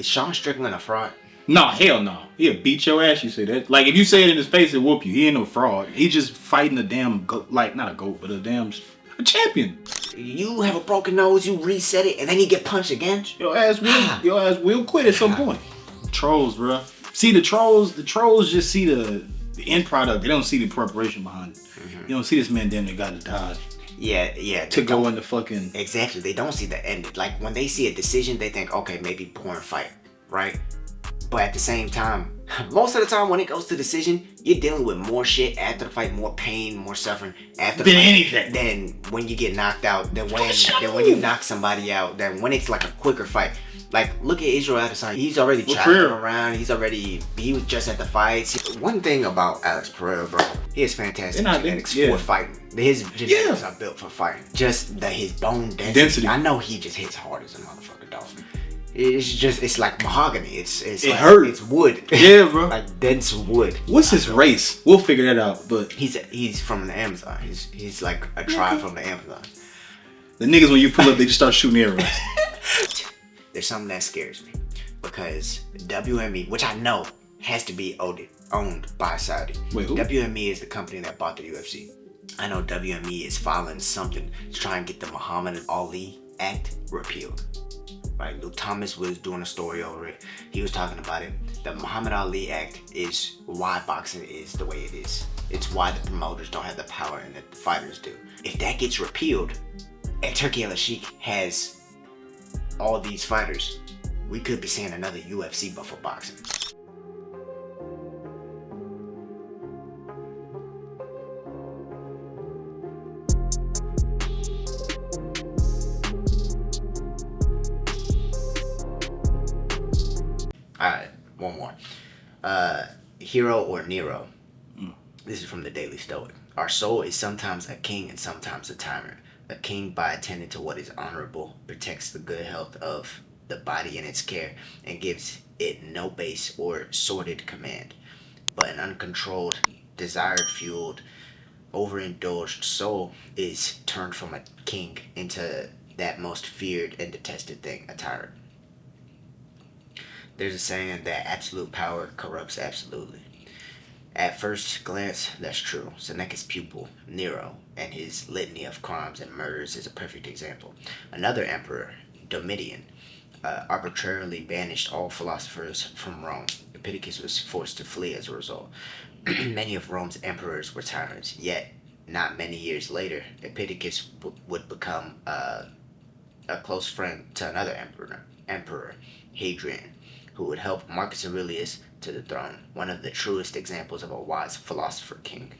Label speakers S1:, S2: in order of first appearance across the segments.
S1: Is Sean Strickland a fraud?
S2: No, hell no. He'll beat your ass, you say that. Like, if you say it in his face, he'll whoop you. He ain't no fraud. He just fighting a damn, like, not a goat, but a champion.
S1: You have a broken nose, you reset it, and then you get punched again?
S2: Your ass will quit at some point. Trolls, bro. See, the trolls just see the end product. They don't see the preparation behind it. You don't see this man damn near got to die.
S1: Yeah.
S2: To go into fucking...
S1: Exactly. They don't see the end. Like, when they see a decision, they think, okay, maybe boring fight, right? But at the same time, most of the time when it goes to decision, you're dealing with more shit after the fight, more pain, more suffering after the fight
S2: anything.
S1: Than when you get knocked out, than when you knock somebody out, than when it's like a quicker fight. Like, look at Israel Adesanya. He's already traveling around. He was just at the fights. One thing about Alex Pereira, bro, he has fantastic genetics for fighting. His genetics are built for fighting. Just his bone density. I know he just hits hard as a motherfucker, dog. It's like mahogany. It hurts. It's wood.
S2: Yeah, bro.
S1: Like dense wood.
S2: What's his race? We'll figure that out. But
S1: he's from the Amazon. He's like a tribe from the Amazon.
S2: The niggas, when you pull up, they just start shooting arrows.
S1: There's something that scares me because WME, which I know has to be owned by Saudi.
S2: Wait, who?
S1: WME is the company that bought the UFC. I know WME is filing something to try and get the Muhammad Ali Act repealed. Right, Luke Thomas was doing a story over it. He was talking about it. The Muhammad Ali Act is why boxing is the way it is. It's why the promoters don't have the power and the fighters do. If that gets repealed, and Turki Alalshikh has all these fighters, we could be seeing another UFC but for boxing. Alright, one more. Hero or Nero. This is from the Daily Stoic. Our soul is sometimes a king and sometimes a tyrant. A king, by attending to what is honorable, protects the good health of the body and its care, and gives it no base or sordid command. But an uncontrolled, desire-fueled, overindulged soul is turned from a king into that most feared and detested thing, a tyrant. There's a saying that absolute power corrupts absolutely. At first glance, that's true. Seneca's pupil, Nero, and his litany of crimes and murders is a perfect example. Another emperor, Domitian, arbitrarily banished all philosophers from Rome. Epictetus was forced to flee as a result. Many of Rome's emperors were tyrants, yet not many years later, Epictetus would become a close friend to another emperor, Hadrian, who would help Marcus Aurelius to the throne, one of the truest examples of a wise philosopher king.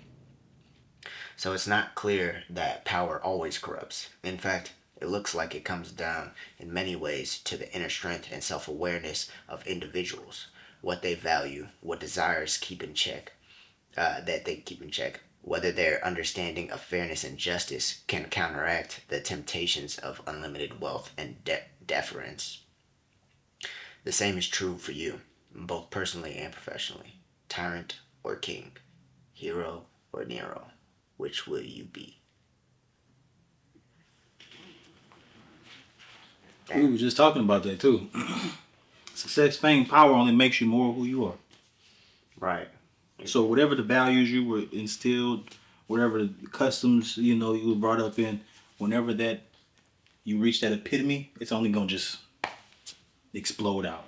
S1: So it's not clear that power always corrupts. In fact, it looks like it comes down in many ways to the inner strength and self-awareness of individuals, what they value, what desires keep in check, whether their understanding of fairness and justice can counteract the temptations of unlimited wealth and deference. The same is true for you, both personally and professionally. Tyrant or king, hero or Nero, which will you be?
S2: We were just talking about that too. Success, fame, power only makes you more who you are.
S1: Right.
S2: So whatever the values you were instilled, whatever the customs, you were brought up in, whenever that you reach that epitome, it's only gonna just explode out.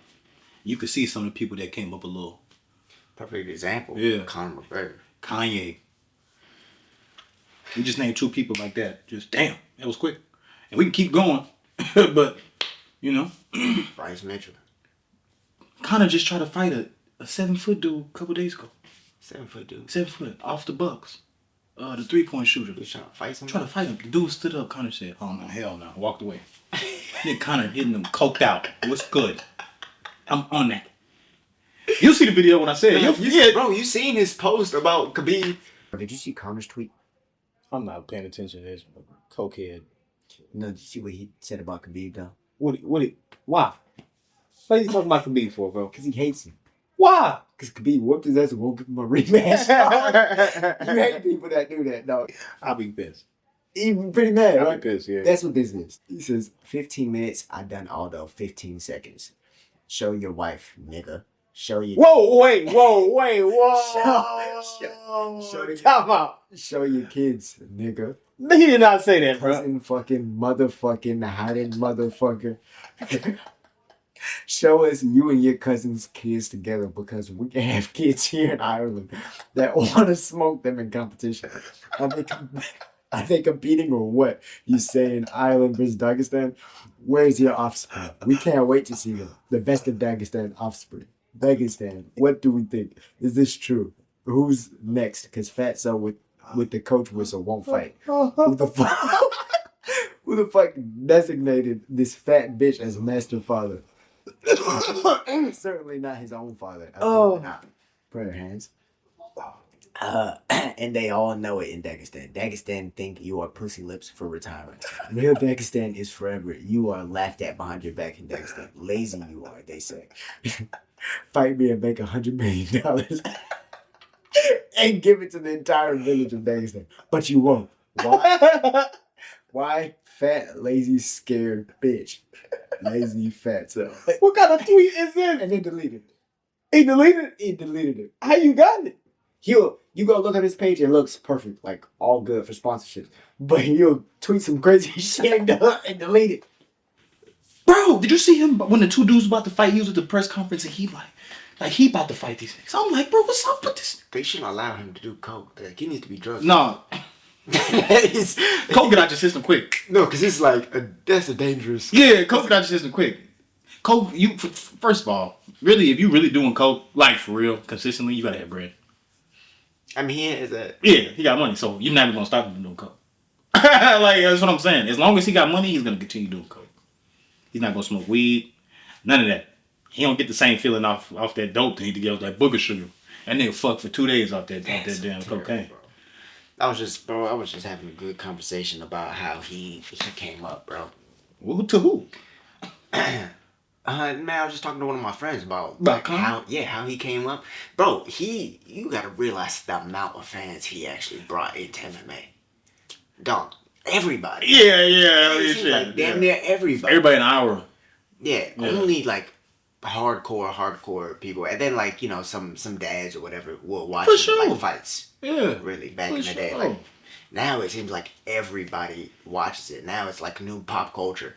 S2: You could see some of the people that came up a little.
S1: Perfect example.
S2: Yeah.
S1: Conor McGregor.
S2: Kanye. We just named two people like that. Just damn, that was quick. And we can keep going, but
S1: Bryce Mitchell.
S2: Conor just tried to fight a 7-foot dude a couple days ago.
S1: 7-foot dude.
S2: 7 foot off the Bucks. The 3-point shooter.
S1: He was trying to fight somebody?
S2: Trying to fight him. The dude stood up. Conor said, "Oh no, hell no." Walked away. Then Conor hitting him, coked out. What's good? I'm on that. You see the video when I said,
S1: bro, you seen his post about Khabib? Did you see Conor's tweet?
S2: I'm not paying attention to this cokehead.
S1: No, did you see what he said about Khabib though?
S2: Why? What are you talking about Khabib for, bro?
S1: Because he hates him.
S2: Why?
S1: Because Khabib whooped his ass and won't give him a rematch. You hate people that do that, dog.
S2: I'll be pissed.
S1: Even pretty mad, right?
S2: I'll be pissed, yeah.
S1: That's what this is. He says, 15 minutes, I done all the 15 seconds. Show your wife, nigga. Show your.
S3: Whoa! Time out.
S1: Show your kids, nigga.
S3: He did not say that, bro.
S1: Cousin fucking motherfucking hiding motherfucker. Show us you and your cousin's kids together because we can have kids here in Ireland that want to smoke them in competition. Are they competing or what? You saying Ireland versus Dagestan? Where's your offspring? We can't wait to see them. The best of Dagestan offspring. Dagestan, what do we think? Is this true? Who's next? Because Fatso with the coach whistle won't fight. Who the fuck designated this fat bitch as master father? Certainly not his own father. Not. Prayer hands. And they all know it in Dagestan. Dagestan think you are pussy lips for retirement. Real Dagestan is forever. You are laughed at behind your back in Dagestan. Lazy you are, they say. Fight me and make $100 million and give it to the entire village of Dagestan. But you won't. Why? Why? Fat, lazy, scared bitch. Lazy, fat. So.
S3: What kind of tweet is this?
S1: And then deleted it.
S3: He deleted it?
S1: He deleted it.
S3: How you got it?
S1: You go look at his page, it looks perfect, like all good for sponsorships. But he'll tweet some crazy shit and delete it.
S2: Bro, did you see him when the two dudes about to fight? He was at the press conference and he he about to fight these niggas. I'm like, bro, what's up with this?
S1: They shouldn't allow him to do coke. Like, he needs to be drugged.
S2: No. Coke get out your system quick.
S1: No, because it's like, that's a dangerous...
S2: Yeah, coke get out your system quick. Coke, first of all, really, if you really doing coke, like for real, consistently, you gotta have bread.
S1: I mean, he is that.
S2: Yeah, he got money, so you're never gonna stop him from doing coke. Like, that's what I'm saying. As long as he got money, he's gonna continue doing coke. He's not gonna smoke weed, none of that. He don't get the same feeling off that dope that he get off that booger sugar. And nigga fuck for 2 days off that damn cocaine.
S1: Bro. I was just having a good conversation about how he came up, bro.
S2: Well, to who?
S1: Man, I was just talking to one of my friends about
S2: Conor?
S1: how he came up. Bro, you gotta realize the amount of fans he actually brought into MMA. Dog, everybody.
S2: Yeah.
S1: Like damn near everybody.
S2: Everybody in our.
S1: Yeah, only like hardcore people, and then like some dads or whatever will watch like fights. Yeah, really back in the day. Like now it seems like everybody watches it. Now it's like new pop culture.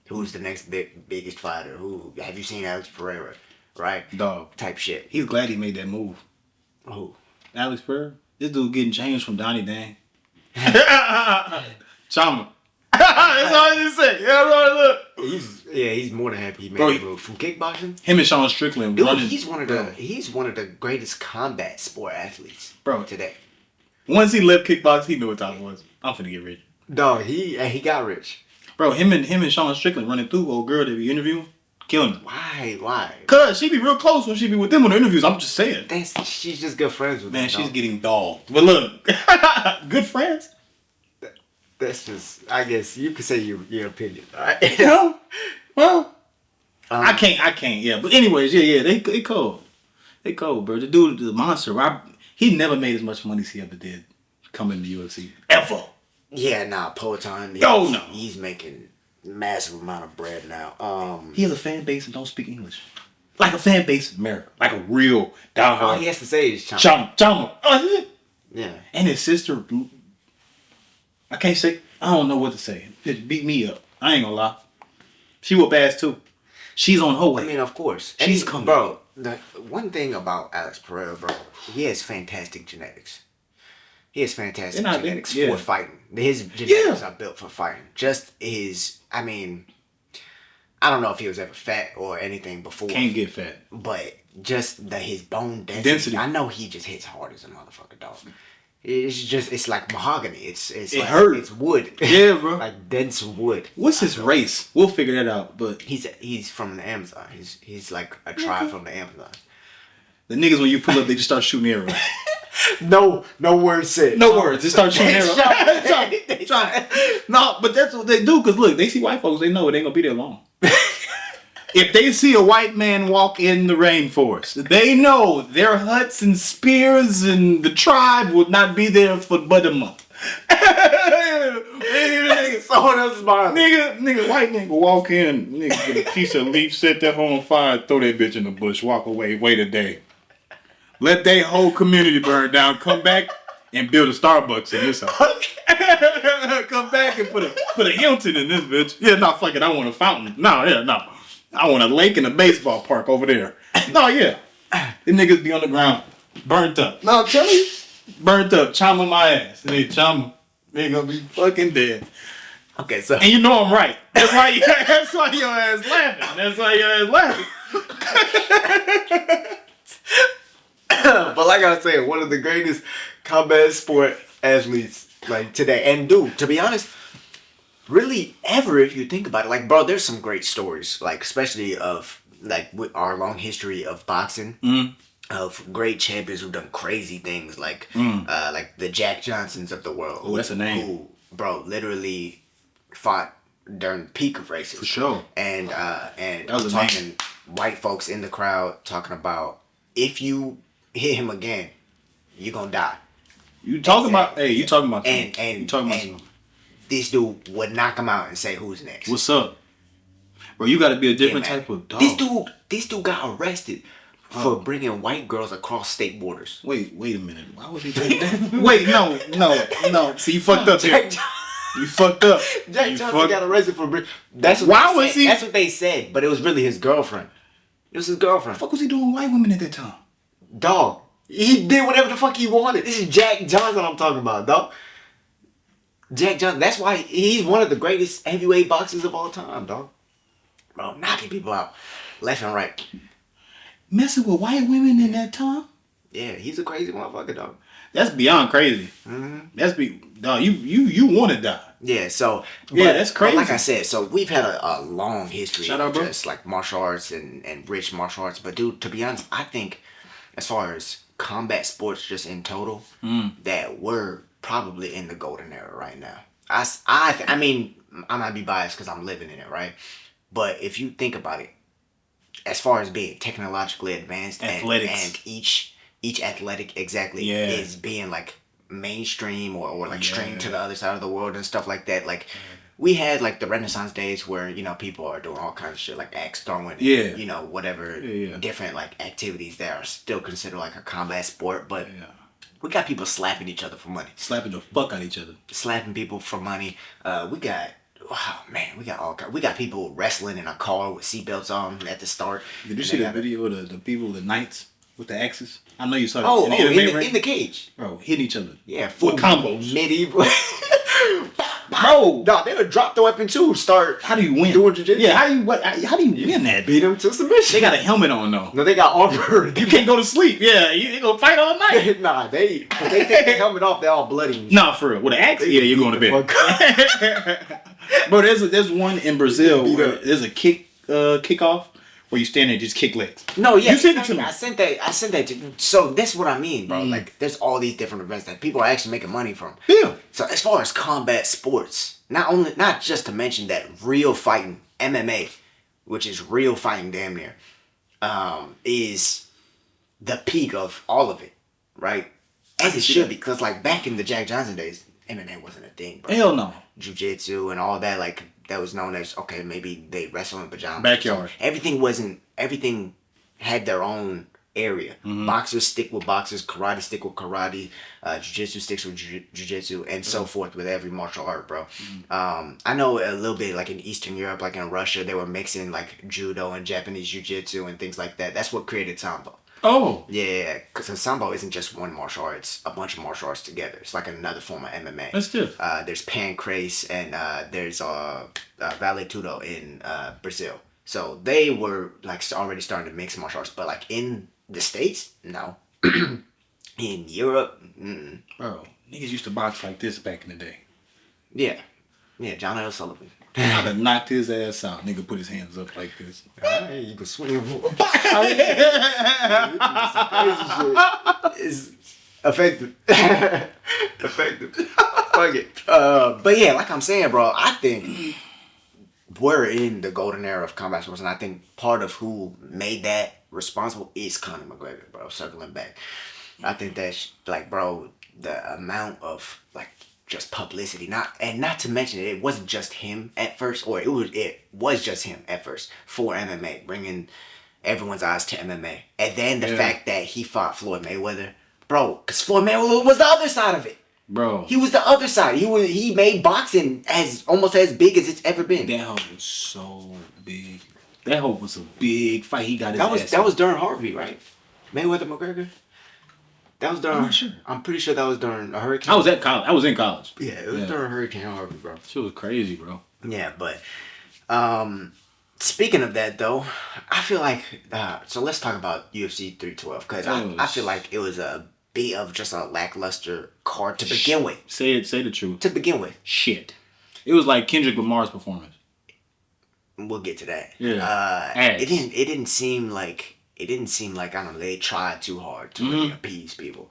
S1: Who's the next biggest fighter? Who have you seen? Alex Pereira, right? Dog type shit.
S2: He's glad he made that move.
S1: Who?
S2: Alex Pereira. This dude getting changed from Donnie Dang. Chama. That's all I just say. Yeah, look.
S1: He's more than happy he made that move from kickboxing.
S2: Him and Sean Strickland running.
S1: He's one of the greatest combat sport athletes, today.
S2: Once he left kickboxing, he knew what time it was. I'm finna get rich.
S1: Dog, he got rich.
S2: Bro, him and Sean Strickland running through old girl that be interviewing, killing him.
S1: Why?
S2: Cause she be real close when she be with them on the interviews. I'm just saying.
S1: She's just good friends with them.
S2: Man, she's getting dogged. But look, good friends.
S1: That's just, I guess you could say your opinion. All right?
S2: Well, I can't. Yeah, but anyways, they cold. They cold, bro. The dude, the monster. He never made as much money as he ever did coming to the UFC ever.
S1: Yeah, Poetan.
S2: No.
S1: He's making massive amount of bread now.
S2: He has a fan base and don't speak English. Like a fan base in America. Like a real diehard.
S1: All he has to say is Chama.
S2: Chama. Oh,
S1: yeah.
S2: And his sister, I can't say, I don't know what to say. It beat me up. I ain't gonna lie. She whoop ass too. She's on her way.
S1: I mean, of course.
S2: She's coming.
S1: Bro, the one thing about Alex Pereira, bro, he has fantastic genetics. He has fantastic genetics for fighting. His genetics are built for fighting. Just I don't know if he was ever fat or anything before.
S2: Can't get fat.
S1: But just his bone density. I know he just hits hard as a motherfucker, dog. It's like mahogany. It like,
S2: hurt.
S1: It's wood.
S2: Yeah, bro.
S1: Like dense wood.
S2: What's his race? We'll figure that out. But
S1: he's from the Amazon. He's like a tribe from the Amazon.
S2: The niggas when you pull up, they just start shooting arrows.
S1: No words said.
S2: No words. They start shooting arrows. Try. No, but that's what they do. Cause look, they see white folks. They know it ain't gonna be there long. If they see a white man walk in the rainforest, they know their huts and spears and the tribe would not be there for but a month.
S1: someone else's bar.
S2: Nigga, white nigga walk in, nigga get a piece of leaf, set that hole on fire, throw that bitch in the bush, walk away, wait a day. Let their whole community burn down, come back and build a Starbucks in this house. Come back and put a Hilton in this bitch. Yeah, no, fuck it, I want a fountain. No. I want a lake and a baseball park over there. No, yeah. The niggas be on the ground, burnt up. No, I'm telling you. Burnt up, chomma my ass. They chomma. They gonna be fucking dead.
S1: Okay, so.
S2: And you know I'm right. That's why your ass laughing. That's why your ass laughing.
S1: But like I was saying, one of the greatest combat sport athletes like today. And dude, to be honest, really ever if you think about it, like bro, there's some great stories, like especially of like with our long history of boxing. Of great champions who've done crazy things like the Jack Johnsons of the world.
S2: Oh, that's a name.
S1: Who, bro, literally fought during the peak of races.
S2: For sure.
S1: And
S2: that was
S1: I'm talking white folks in the crowd talking about if you hit him again, you're gonna die.
S2: You talking about you talking about
S1: and this dude would knock him out and say who's next.
S2: What's up? Bro, you gotta be a different type of dog.
S1: This dude got arrested for bringing white girls across state borders.
S2: Wait a minute. Why was he doing that? Wait, no. See, you fucked up here. You fucked up.
S1: Jack Johnson got arrested for bringing. That's what they said, but it was really his girlfriend. It was his girlfriend.
S2: What the fuck was he doing with white women at that time?
S1: Dog. He did whatever the fuck he wanted. This is Jack Johnson I'm talking about, dog. Jack Johnson. That's why he's one of the greatest heavyweight boxers of all time, dog. Bro, knocking people out left and right.
S2: Messing with white women in that time?
S1: Yeah, he's a crazy motherfucker, dog.
S2: That's beyond crazy. Mm-hmm. Dog, you want to die.
S1: Yeah, so
S2: that's crazy.
S1: But like I said, so we've had a long history
S2: of
S1: just like martial arts and rich martial arts. But dude, to be honest, I think as far as combat sports just in total, that we're probably in the golden era right now. I mean, I might be biased because I'm living in it, right? But if you think about it, as far as being technologically advanced and each athletic is being like mainstream or like streamed to the other side of the world and stuff like that. Like we had like the Renaissance days where, you know, people are doing all kinds of shit like axe throwing, you know, whatever different like activities that are still considered like a combat sport. But we got people slapping each other for money.
S2: Slapping the fuck out of each other.
S1: Slapping people for money. We got we got people wrestling in a car with seatbelts on at the start.
S2: Did you see the video of the people, the knights with the axes? I know you saw
S1: that. In the cage.
S2: Bro, hitting each other.
S1: Yeah, full
S2: combos.
S1: Medieval.
S2: Bro,
S1: no, they would drop the weapon too. Start.
S2: How do you win?
S1: Doing jiu-jitsu.
S2: Yeah, how do you win that?
S1: Beat them to submission.
S2: They got a helmet on though.
S1: No, they got armor.
S2: You can't go to sleep. Yeah, you gonna fight all night.
S1: Nah, they take the helmet off. They're all bloody.
S2: Nah, for real. With an axe? Yeah, you're going to bed. Bro, there's one in Brazil where there's a kickoff where you stand there and just kick legs.
S1: No, yeah.
S2: You sent it to me.
S1: I sent that to you. So that's what I mean, bro. Like there's all these different events that people are actually making money from.
S2: Yeah.
S1: So as far as combat sports, not just to mention that real fighting, MMA, which is real fighting damn near, is the peak of all of it, right? As it should be, because like back in the Jack Johnson days, MMA wasn't a thing, bro.
S2: Hell no.
S1: Jiu-jitsu and all that, like that was known as, okay, maybe they wrestle in pajamas.
S2: Backyard.
S1: So everything had their own area. Boxers stick with boxers, karate stick with karate, jiu-jitsu sticks with jiu-jitsu, and so forth with every martial art, bro. I know a little bit like in Eastern Europe, like in Russia, they were mixing like judo and Japanese jiu-jitsu and things like that. That's what created sambo.
S2: Oh.
S1: Yeah, because sambo isn't just one martial art, it's a bunch of martial arts together. It's like another form of MMA.
S2: That's good.
S1: There's pancrase and there's vale tudo in Brazil. So they were like already starting to mix martial arts, but like in the States, no. In Europe,
S2: bro, niggas used to box like this back in the day.
S1: Yeah, John L. Sullivan.
S2: I'd have knocked his ass out. Nigga put his hands up like this.
S1: Hey, you can swing. It's effective. Effective. Fuck it. But yeah, like I'm saying, bro, I think we're in the golden era of combat sports, and I think part of who made that responsible is Conor McGregor, bro. Circling back, I think that's like, bro, the amount of like just publicity. Not to mention it wasn't just him at first, or it was just him at first for MMA, bringing everyone's eyes to MMA, and then the fact that he fought Floyd Mayweather, bro, because Floyd Mayweather was the other side of it.
S2: Bro,
S1: he was the other side. He made boxing almost as big as it's ever been.
S2: That hope was so big. That hope was a big fight. He got his ass.
S1: That was during Harvey, right? Mayweather McGregor. That was during.
S2: I'm not sure.
S1: I'm pretty sure that was during a hurricane.
S2: I was at college. I was in college.
S1: Yeah, it was during Hurricane Harvey, bro.
S2: Shit was crazy, bro.
S1: Yeah, but speaking of that though, I feel like so let's talk about UFC 312 because I feel like it was a bit of just a lackluster card to begin with.
S2: Say the truth.
S1: To begin with.
S2: Shit. It was like Kendrick Lamar's performance.
S1: We'll get to that.
S2: Yeah.
S1: It didn't seem like I don't know, they tried too hard to really appease people.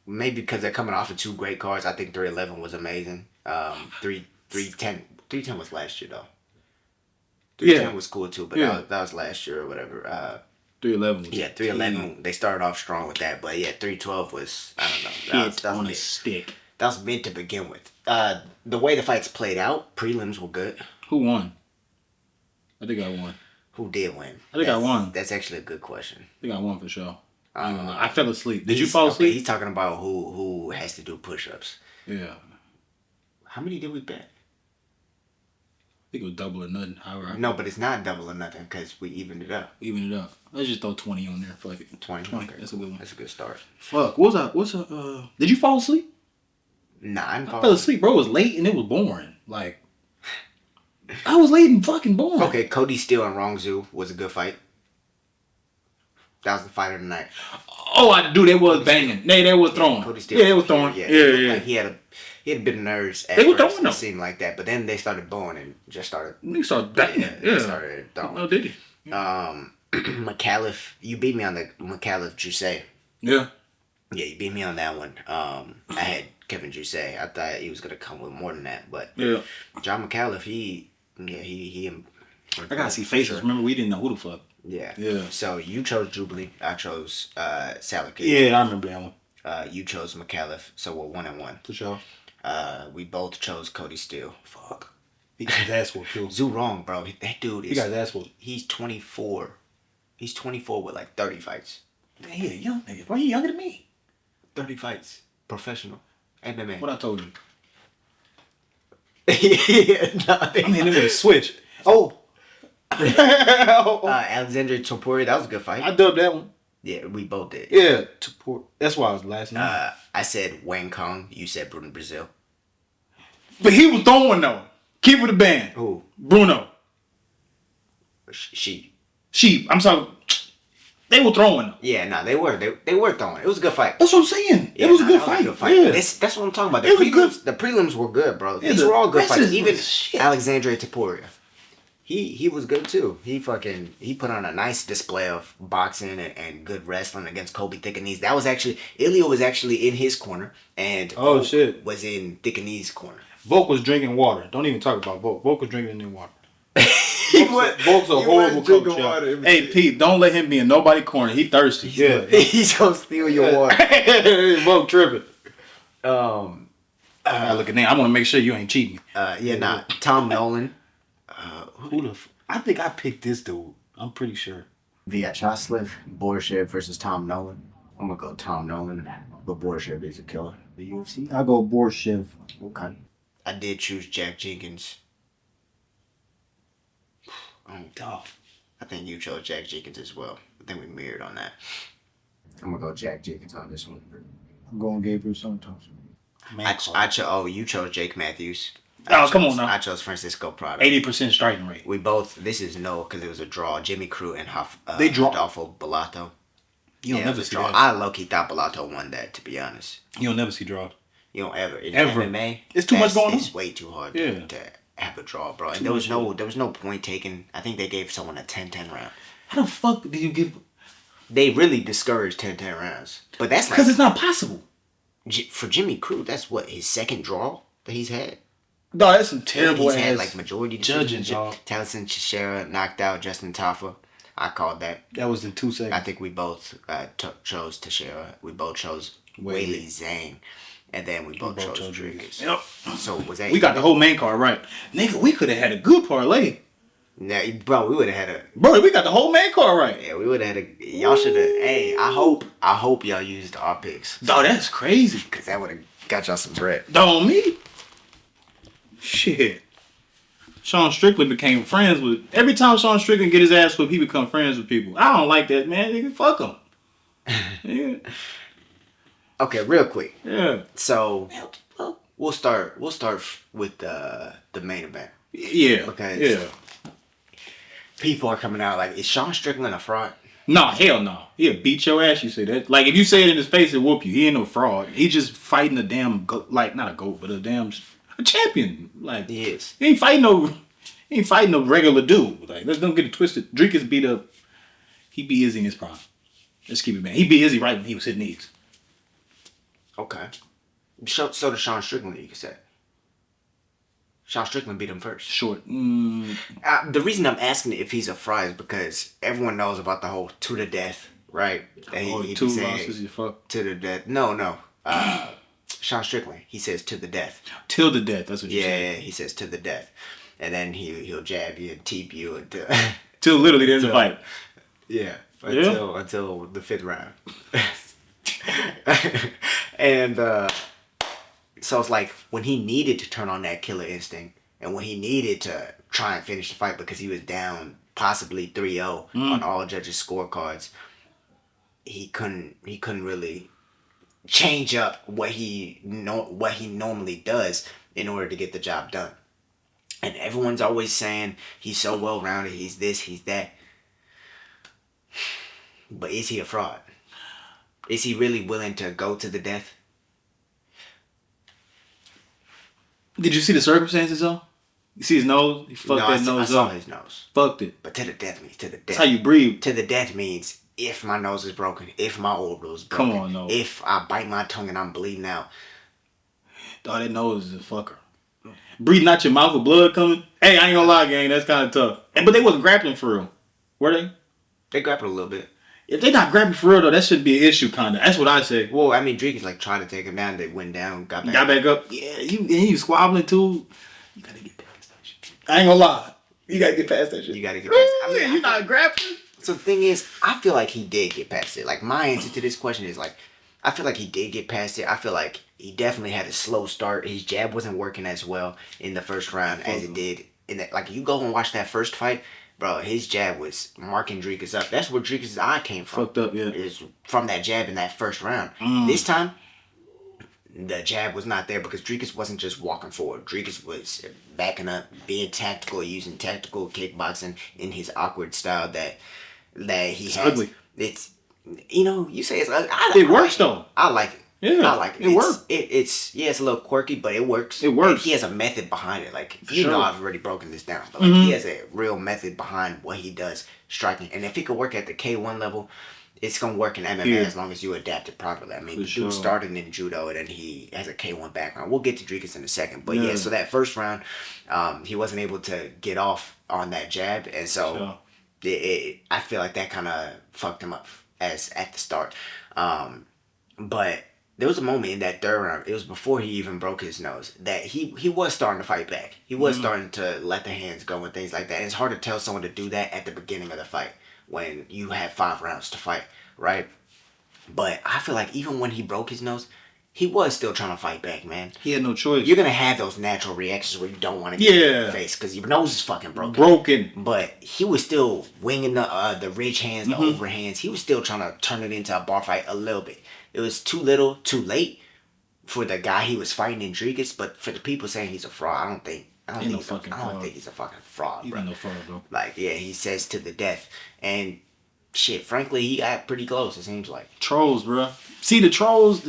S1: Maybe because they're coming off of two great cards. I think 311 was amazing. 310 was last year though. 310 was cool too, but that was last year or whatever.
S2: 311 was
S1: 311. They started off strong with that, but 312 was, I don't know.
S2: Hit on a stick.
S1: That was meant to begin with. The way the fights played out, prelims were good.
S2: Who won? I think I won.
S1: Who did win?
S2: I think I won.
S1: That's actually a good question.
S2: I think I won for sure. I fell asleep. Did you fall asleep?
S1: He's talking about who has to do push-ups.
S2: Yeah.
S1: How many did we bet?
S2: I think it was double or nothing.
S1: No, but it's not double or nothing because we evened it up.
S2: Even it up. Let's just throw 20 on there. Fuck it.
S1: 20. Okay.
S2: That's a good one.
S1: That's a good start.
S2: Fuck. Did you fall asleep?
S1: Nah, I
S2: fell asleep, bro. It was late and it was boring. Like, I was late and fucking boring.
S1: Okay, Cody Steele and Rong Zhu was a good fight. That was the fight of the night.
S2: Oh, they was banging. They was throwing.
S1: Cody Steele.
S2: Yeah, they was throwing. Yeah.
S1: Like he had a bit of nerves at
S2: they were
S1: first.
S2: throwing though.
S1: It seemed like that, but then they started bowling and just started.
S2: They started banging. Yeah.
S1: They started throwing.
S2: Oh, did he?
S1: McAuliffe, you beat me on the McAuliffe Juice.
S2: Yeah.
S1: Yeah, you beat me on that one. I had Kevin Juice. I thought he was gonna come with more than that, but John McAuliffe, he.
S2: I gotta see faces. Sure. Remember, we didn't know who the fuck.
S1: Yeah.
S2: Yeah.
S1: So you chose Jubilee. I chose Salad Cake.
S2: Yeah, I remember that one.
S1: You chose McAuliffe, so we're 1-1.
S2: For sure.
S1: We both chose Cody Steele.
S2: Fuck. He got his ass whooped too.
S1: Zhu wrong, bro. That dude is.
S2: He got his ass whooped.
S1: He's 24. He's 24 with like 30 fights.
S2: Man, he a young nigga. Why you younger than me?
S1: 30 fights. Professional. MMA.
S2: What I told you.
S1: I
S2: mean, it was switched.
S1: Oh. Alexandre Topuria, that was a good fight.
S2: I dubbed that one.
S1: Yeah, we both did.
S2: Yeah, that's why I was last night.
S1: I said Wang Kong. You said Bruno Brazil.
S2: But he was throwing though. Keep with the band.
S1: Who?
S2: Bruno.
S1: Sheep.
S2: I'm sorry. They were throwing though.
S1: Yeah, no, they were. They were throwing. It was a good fight.
S2: That's what I'm saying.
S1: Yeah,
S2: it was a good fight.
S1: Yeah. That's what I'm talking about. The prelims were good, bro. These were all good fights. Even Alexandre Topuria. He was good too. He put on a nice display of boxing and good wrestling against Kobe Thickenese. That was actually Ilya was actually in his corner and
S2: shit
S1: was in Thickenese's corner.
S2: Volk was drinking water. Don't even talk about Volk. Volk was drinking in water.
S1: Volk's
S2: a horrible coach. Hey Pete, don't let him be in nobody's corner. He thirsty.
S1: Yeah, he's gonna steal your water.
S2: Volk tripping. I look at that. I want to make sure you ain't cheating.
S1: Tom Nolan.
S3: I think I picked this dude. I'm pretty sure.
S1: Vyacheslav Borshev versus Tom Nolan. I'm gonna go Tom Nolan, but Borshev is a killer. The UFC.
S3: I go Borshev.
S1: Okay. I did choose Jack Jenkins. I think you chose Jack Jenkins as well. I think we mirrored on that. I'm gonna go Jack Jenkins on this one.
S3: I'm going Gabriel Santos.
S1: You chose Jake Matthews.
S2: Come on now.
S1: I chose Francisco Prado.
S2: 80% striking rate.
S1: We both. This is no because it was a draw. Jimmy Crute and
S2: they draw.
S1: Adolfo Bellato.
S2: You don't never see
S1: draw.
S2: that.
S1: I low-key thought Bellato won that, to be honest.
S2: You don't never see draws.
S1: You don't ever. In
S2: ever.
S1: MMA,
S2: it's too much going on.
S1: It's way too hard to have a draw, bro. And there was no point taken. I think they gave someone a 10-10 round.
S2: How the fuck did you give?
S1: They really discouraged 10-10 rounds. But that's
S2: because it's not possible.
S1: For Jimmy Crute, that's what his second draw that he's had.
S2: No, that's some terrible ass.
S1: He's had like majority
S2: judging.
S1: Taliesin Teixeira knocked out Justin Tafa. I called that.
S2: That was in 2 seconds.
S1: I think we both chose Teixeira. We both chose Weili Zhang. and then we both chose Dricus.
S2: Yep.
S1: So was that?
S2: We got the whole main card right, nigga. We could have had a good parlay.
S1: Nah, bro, we would have had a.
S2: Bro, we got the whole main card right.
S1: Yeah, we would have had a. Y'all should have. Hey, I hope y'all used our picks.
S2: Dog, that's crazy.
S1: Cause that would have got y'all some bread.
S2: Dog, me. Shit. Sean Strickland became friends with. Every time Sean Strickland get his ass whipped, he become friends with people. I don't like that, man. Nigga, fuck him. Yeah.
S1: Okay, real quick.
S2: Yeah.
S1: So we'll start with the main event.
S2: Yeah.
S1: Because people are coming out like, is Sean Strickland a fraud?
S2: No, hell no. He'll beat your ass, you say that. Like, if you say it in his face, he'll whoop you. He ain't no fraud. He just fighting a damn goat. Like, not a goat, but a champion. Like,
S1: He is.
S2: He ain't fighting no regular dude. Like, let's don't get it twisted. Dricus beat up. He beat Izzy in his prime. Let's keep it, man. He beat Izzy right when he was hitting knees.
S1: Okay. So does Sean Strickland, you could say. Sean Strickland beat him first.
S2: Short.
S1: The reason I'm asking if he's a fraud is because everyone knows about the whole to the death, right? And he
S2: 2
S1: said,
S2: losses, you fuck.
S1: to the death. No. Sean Strickland, he says to the death.
S2: Till the death, that's what you said.
S1: Yeah, he says to the death. And then he'll jab you and teep you until
S2: Till literally the end of the fight.
S1: Yeah. Until the 5th round. And so it's like when he needed to turn on that killer instinct and when he needed to try and finish the fight because he was down possibly 3-0 on all judges' scorecards, he couldn't really change up what he normally does in order to get the job done. And everyone's always saying he's so well rounded, he's this, he's that. But is he a fraud? Is he really willing to go to the death?
S2: Did you see the circumstances though? You see his nose? He fucked that nose up.
S1: I saw his nose.
S2: Fucked it.
S1: But to the death means to the death.
S2: That's how you breathe.
S1: To the death means if my nose is broken, if my orbital is broken,
S2: Come on, no.
S1: if I bite my tongue and I'm bleeding out.
S2: Dog, that nose is a fucker. Breathing out your mouth with blood coming. Hey, I ain't gonna lie, gang. That's kind of tough. But they wasn't grappling for real. Were they?
S1: They grappled a little bit.
S2: If they not grabbing for real though, that should be an issue, kind of. That's what I say.
S1: Well, I mean, Dricus like tried to take him down. They went down, got back
S2: up. Yeah, he was squabbling too. You gotta get past that shit. I ain't gonna lie. You gotta get past that shit.
S1: You gotta get past it. I mean,
S2: you're not grappling.
S1: So the thing is, I feel like he did get past it. Like my answer to this question is like, I feel like he did get past it. I feel like he definitely had a slow start. His jab wasn't working as well in the first round as it did in that. Like you go and watch that first fight. Bro, his jab was marking Dricus up. That's where Dricus' eye came from.
S2: Fucked up, yeah.
S1: Is from that jab in that first round. This time, the jab was not there because Dricus wasn't just walking forward. Dricus was backing up, being tactical, using tactical kickboxing in his awkward style that he has.
S2: Ugly.
S1: It's, you say it's ugly.
S2: It works though.
S1: I like it.
S2: Yeah,
S1: I like it.
S2: It works.
S1: It's a little quirky, but it works.
S2: It works.
S1: And he has a method behind it. Like
S2: Sure.
S1: I've already broken this down, but like he has a real method behind what he does striking. And if he could work at the K1 level, it's gonna work in MMA as long as you adapt it properly. I mean, the dude started in judo and then he has a K1 background. We'll get to Dricus in a second, but yeah. So that first round, he wasn't able to get off on that jab, and so I feel like that kind of fucked him up as at the start. But there was a moment in that third round, it was before he even broke his nose, that he was starting to fight back. He was starting to let the hands go and things like that. And it's hard to tell someone to do that at the beginning of the fight when you have 5 rounds to fight, right? But I feel like even when he broke his nose, he was still trying to fight back, man.
S2: He had no choice.
S1: You're going to have those natural reactions where you don't want to get in the face because your nose is fucking broken. But he was still winging the ridge hands, the overhands. He was still trying to turn it into a bar fight a little bit. It was too little, too late for the guy he was fighting in Dricus, but for the people saying he's a fraud, I don't think he's a fucking fraud,
S2: He's
S1: bro.
S2: no fraud, bro.
S1: Like, yeah, he says to the death. And shit, frankly, he got pretty close, it seems like.
S2: Trolls, bro. See, the trolls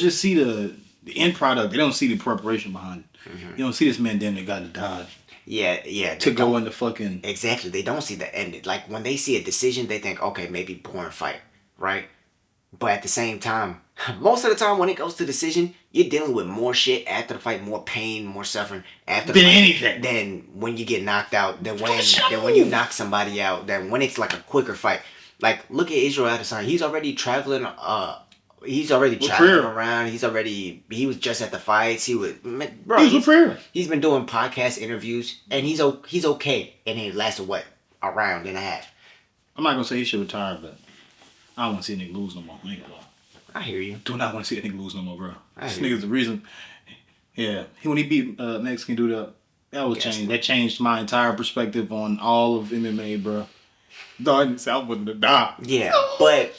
S2: just see the end product. They don't see the preparation behind it. You don't see this man damn near got to die.
S1: Yeah.
S2: To go into fucking...
S1: Exactly. They don't see the end. Like, when they see a decision, they think, okay, maybe boring fight, right? But at the same time, most of the time when it goes to decision, you're dealing with more shit after the fight, more pain, more suffering after the fight
S2: anything.
S1: Than when you get knocked out, than when you knock somebody out, than when it's like a quicker fight. Like, look at Israel Adesanya. He's already traveling He's already traveling around. He was just at the fights. He was with
S2: Pereira.
S1: He's been doing podcast interviews, and he's okay. And it lasted a round and a half.
S2: I'm not gonna say he should retire, but I don't want to see a nigga lose no more.
S1: I hear you.
S2: Do not want to see a nigga lose no more, bro. This nigga's the reason. Yeah, when he beat Mexican dude that was changed. That changed my entire perspective on all of MMA, bro. Dog in the South wasn't to die.
S1: Yeah, but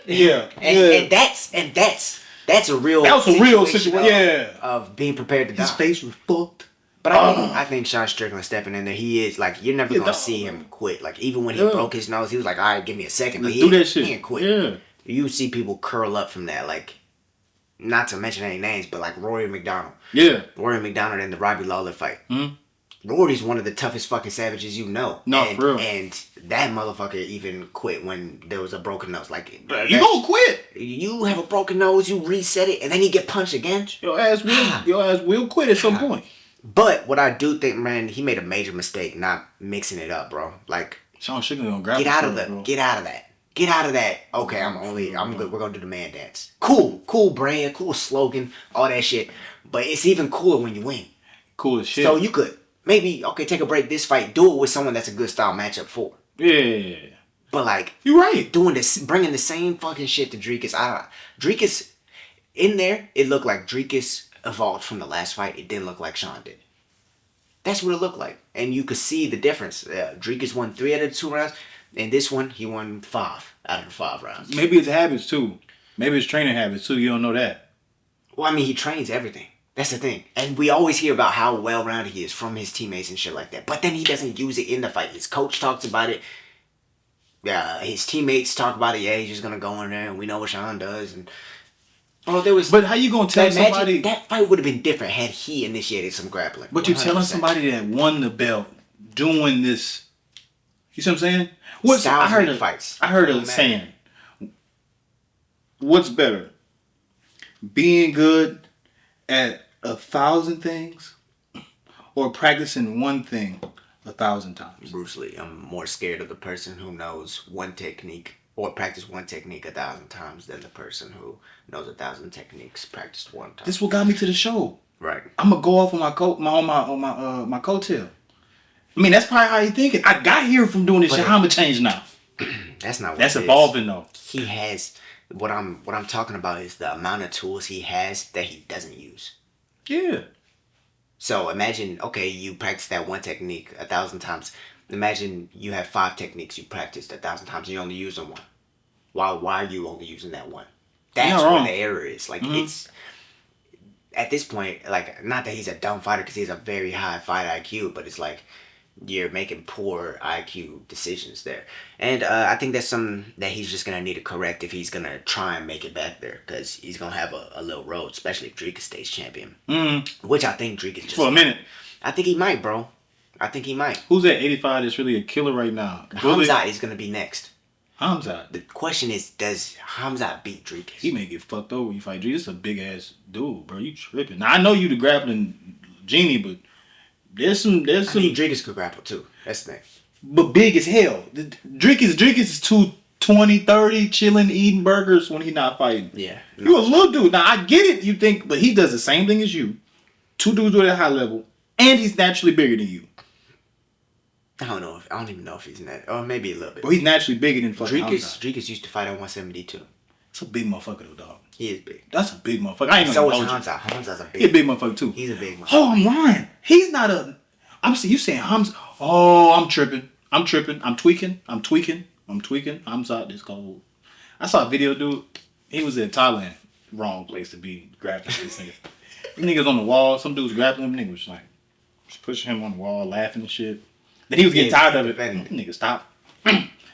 S2: yeah,
S1: and that's a real.
S2: That was a real situation.
S1: Of being prepared to die.
S2: His face was fucked.
S1: But I think Sean Strickland stepping in there. He is like you're never gonna see him quit. Like even when he broke his nose, he was like, "All right, give me a second." But he ain't quit. Yeah. You see people curl up from that, like. Not to mention any names, but like Rory McDonald.
S2: Yeah.
S1: Rory McDonald in the Robbie Lawler fight.
S2: Mm-hmm.
S1: Rory's one of the toughest fucking savages you know.
S2: No, for real.
S1: And that motherfucker even quit when there was a broken nose. Like,
S2: you gonna quit.
S1: You have a broken nose, you reset it, and then you get punched again?
S2: Your ass will quit at some point.
S1: But what I do think, man, he made a major mistake not mixing it up, bro. Like,
S2: Sean Strickland gonna grab
S1: Get out of that. Get out of that. Okay, I'm good. We're gonna do the man dance. Cool brand, cool slogan, all that shit. But it's even cooler when you win.
S2: Cool as shit.
S1: So you could maybe take a break this fight, do it with someone that's a good style matchup for.
S2: Yeah.
S1: But like
S2: you're right.
S1: Doing this, bringing the same fucking shit to Dricus. Dricus in there, it looked like Dricus evolved from the last fight. It didn't look like Sean did. That's what it looked like, and you could see the difference. Dricus won 3 out of the 2 rounds. And this one, he won 5 out of the 5 rounds.
S2: Maybe it's habits, too. Maybe it's training habits, too. You don't know that.
S1: Well, I mean, he trains everything. That's the thing. And we always hear about how well-rounded he is from his teammates and shit like that. But then he doesn't use it in the fight. His coach talks about it. His teammates talk about it. Yeah, he's just going to go in there, and we know what Sean does. And
S2: But how you going to tell somebody...
S1: That fight would have been different had he initiated some grappling.
S2: But you're telling somebody that won the belt doing this... You see what I'm saying? I heard a saying. What's better? Being good at 1,000 things or practicing one thing 1,000 times?
S1: Bruce Lee. I'm more scared of the person who knows one technique or practice one technique 1,000 times than the person who knows 1,000 techniques practiced one time.
S2: This is what got me to the show.
S1: Right.
S2: I'm gonna go off on my coattail. I mean, that's probably how you thinking. I got here from doing this shit. How I'm gonna change now?
S1: That's not what
S2: that's evolving though.
S1: He has what I'm talking about is the amount of tools he has that he doesn't use.
S2: Yeah. So
S1: imagine, okay, you practice that one technique 1,000 times. Imagine you have 5 techniques you practiced 1,000 times and you only use them one. Why are you only using that one? That's where the error is. Like it's at this point, like not that he's a dumb fighter because he has a very high fight IQ, but it's like you're making poor IQ decisions there. And I think that's something that he's just going to need to correct if he's going to try and make it back there. Because he's going to have a little road, especially if Dricus stays champion. Which I think Dricus just...
S2: For a minute.
S1: I think he might, bro. I think he might.
S2: Who's at 85 that's really a killer right now?
S1: Hamzat is going to be next.
S2: Hamzat?
S1: The question is, does Hamzat beat Dricus?
S2: He may get fucked over when you fight Dricus. This is a big-ass dude, bro. You tripping. Now, I know you the grappling genie, but... There's some.
S1: I mean, Dricus could grapple too. That's the thing.
S2: But big as hell. Dricus is 220, 30, chilling, eating burgers when he not fighting.
S1: Yeah.
S2: You a little dude. Now I get it. You think, but he does the same thing as you. 2 dudes with a high level, and he's naturally bigger than you.
S1: I don't even know if he's net, or maybe a little bit.
S2: Well, he's naturally bigger than fucking
S1: Dricus used to fight at 172.
S2: That's a big motherfucker though, dog.
S1: He is big.
S2: That's a big motherfucker. I ain't
S1: so is Hamzat. Hamzat's a big.
S2: He's a big motherfucker too.
S1: He's a big motherfucker.
S2: Oh, I'm lying. He's not a. You saying Hamzat? Oh, I'm tripping. I'm tweaking. Hamzat is cold. I saw a video, dude. He was in Thailand. Wrong place to be grappling this nigga. Niggas on the wall. Some dudes grappling him. Nigga was like, just pushing him on the wall, laughing and shit. Then he was getting tired of it. Nigga, stop.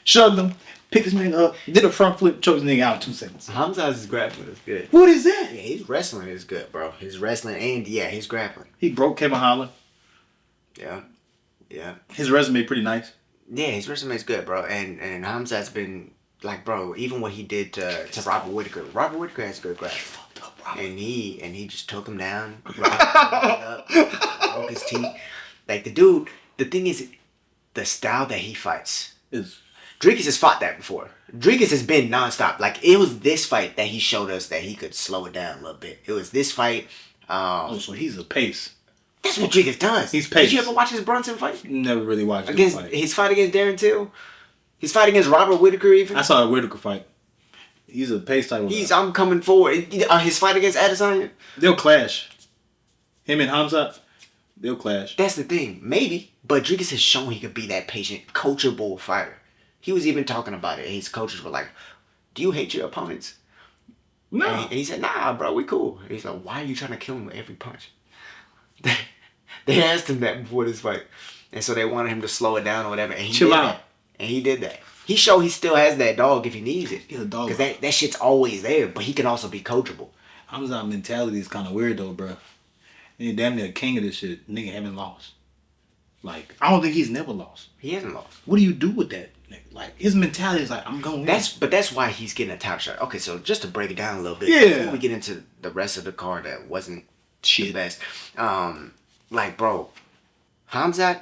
S2: Shoved him. Picked this nigga up. Did a front flip. Choked this nigga out in 2 seconds.
S1: Hamzat's grappling is good.
S2: What is that?
S1: Yeah, his wrestling is good, bro. His wrestling and his grappling.
S2: He broke Kevin Holland.
S1: Yeah.
S2: His resume pretty nice.
S1: Yeah, his resume is good, bro. And Hamzat's been like, bro, even what he did to Robert Whittaker. Robert Whittaker has good grappling.
S2: Fucked up, bro.
S1: And he just took him down, up, broke his teeth. Like the dude, the thing is, the style that he fights
S2: is
S1: Dricus has fought that before. Dricus has been nonstop. Like, it was this fight that he showed us that he could slow it down a little bit. It was this fight.
S2: So he's a pace.
S1: That's what Dricus does.
S2: He's pace.
S1: Did you ever watch his Brunson fight?
S2: Never really watched
S1: His fight against Darren Till? His fight against Robert Whitaker even?
S2: I saw a Whitaker fight. He's a pace type of guy.
S1: I'm coming forward. His fight against Adesanya?
S2: They'll clash. Him and Hamzat, they'll clash.
S1: That's the thing. Maybe. But Dricus has shown he could be that patient, coachable fighter. He was even talking about it. His coaches were like, do you hate your opponents?
S2: No.
S1: And he said, nah, bro, we cool. He's like, why are you trying to kill him with every punch? They asked him that before this fight. And so they wanted him to slow it down or whatever. And he
S2: Chill
S1: did
S2: out.
S1: that. And he did that. He showed he still has that dog if he needs it.
S2: He's a dog.
S1: Because that shit's always there. But he can also be coachable.
S2: Hamzat mentality is kind of weird though, bro. He's damn near king of this shit. Nigga haven't lost. Like, I don't think he's never lost.
S1: He hasn't lost.
S2: What do you do with that? Like, his mentality is like, I'm going
S1: But that's why he's getting a top shot. Okay, so just to break it down a little bit.
S2: Yeah.
S1: Before we get into the rest of the card that wasn't
S2: Shit.
S1: the best. Like, bro, Hamzat,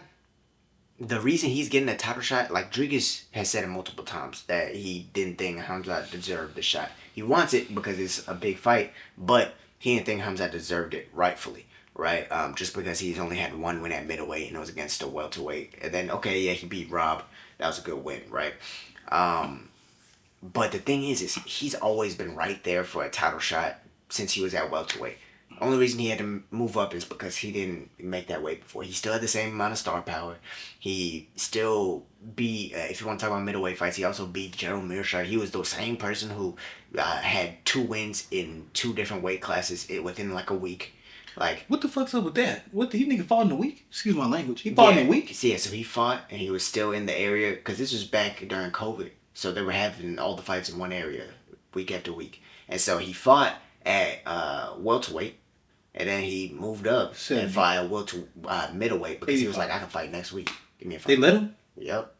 S1: the reason he's getting a title shot, like Dricus has said it multiple times, that he didn't think Hamzat deserved the shot. He wants it because it's a big fight, but he didn't think Hamzat deserved it rightfully, right? Just because he's only had one win at middleweight and it was against a welterweight. And then, okay, yeah, he beat Rob. That was a good win, right? But the thing is he's always been right there for a title shot since he was at welterweight. Only reason he had to move up is because he didn't make that weight before. He still had the same amount of star power. He still beat, if you want to talk about middleweight fights, he also beat Gerald Mearshart. He was the same person who had 2 wins in 2 different weight classes within like a week. Like,
S2: what the fuck's up with that? He nigga fought in a week? Excuse my language. He fought in a week?
S1: Yeah, so he fought and he was still in the area because this was back during COVID. So they were having all the fights in one area week after week. And so he fought at welterweight. And then he moved up and fought middleweight because he was like, I can fight next week. Give me a fight.
S2: They let him?
S1: Yep.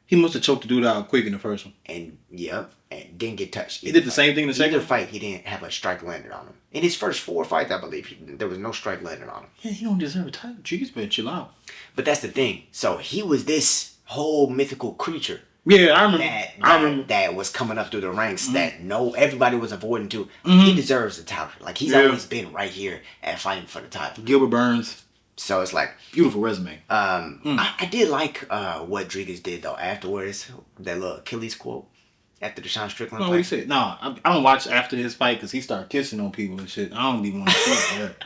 S2: He must have choked the dude out quick in the first one.
S1: And didn't get touched.
S2: He did the same thing in the second
S1: fight. He didn't have a strike landed on him. In his first 4 fights, I believe, there was no strike landed on him.
S2: Yeah, he don't deserve a title. Dricus better chill out.
S1: But that's the thing. So he was this whole mythical creature.
S2: Yeah, I remember.
S1: That was coming up through the ranks that everybody was avoiding too. He deserves the title. Like, he's always been right here at fighting for the title.
S2: Gilbert Burns.
S1: So it's like,
S2: beautiful resume.
S1: I did like what Dricus did though afterwards. That little Achilles quote after the Sean Strickland fight.
S2: What he said? No, I don't watch after his fight because he started kissing on people and shit. I don't even want to see that.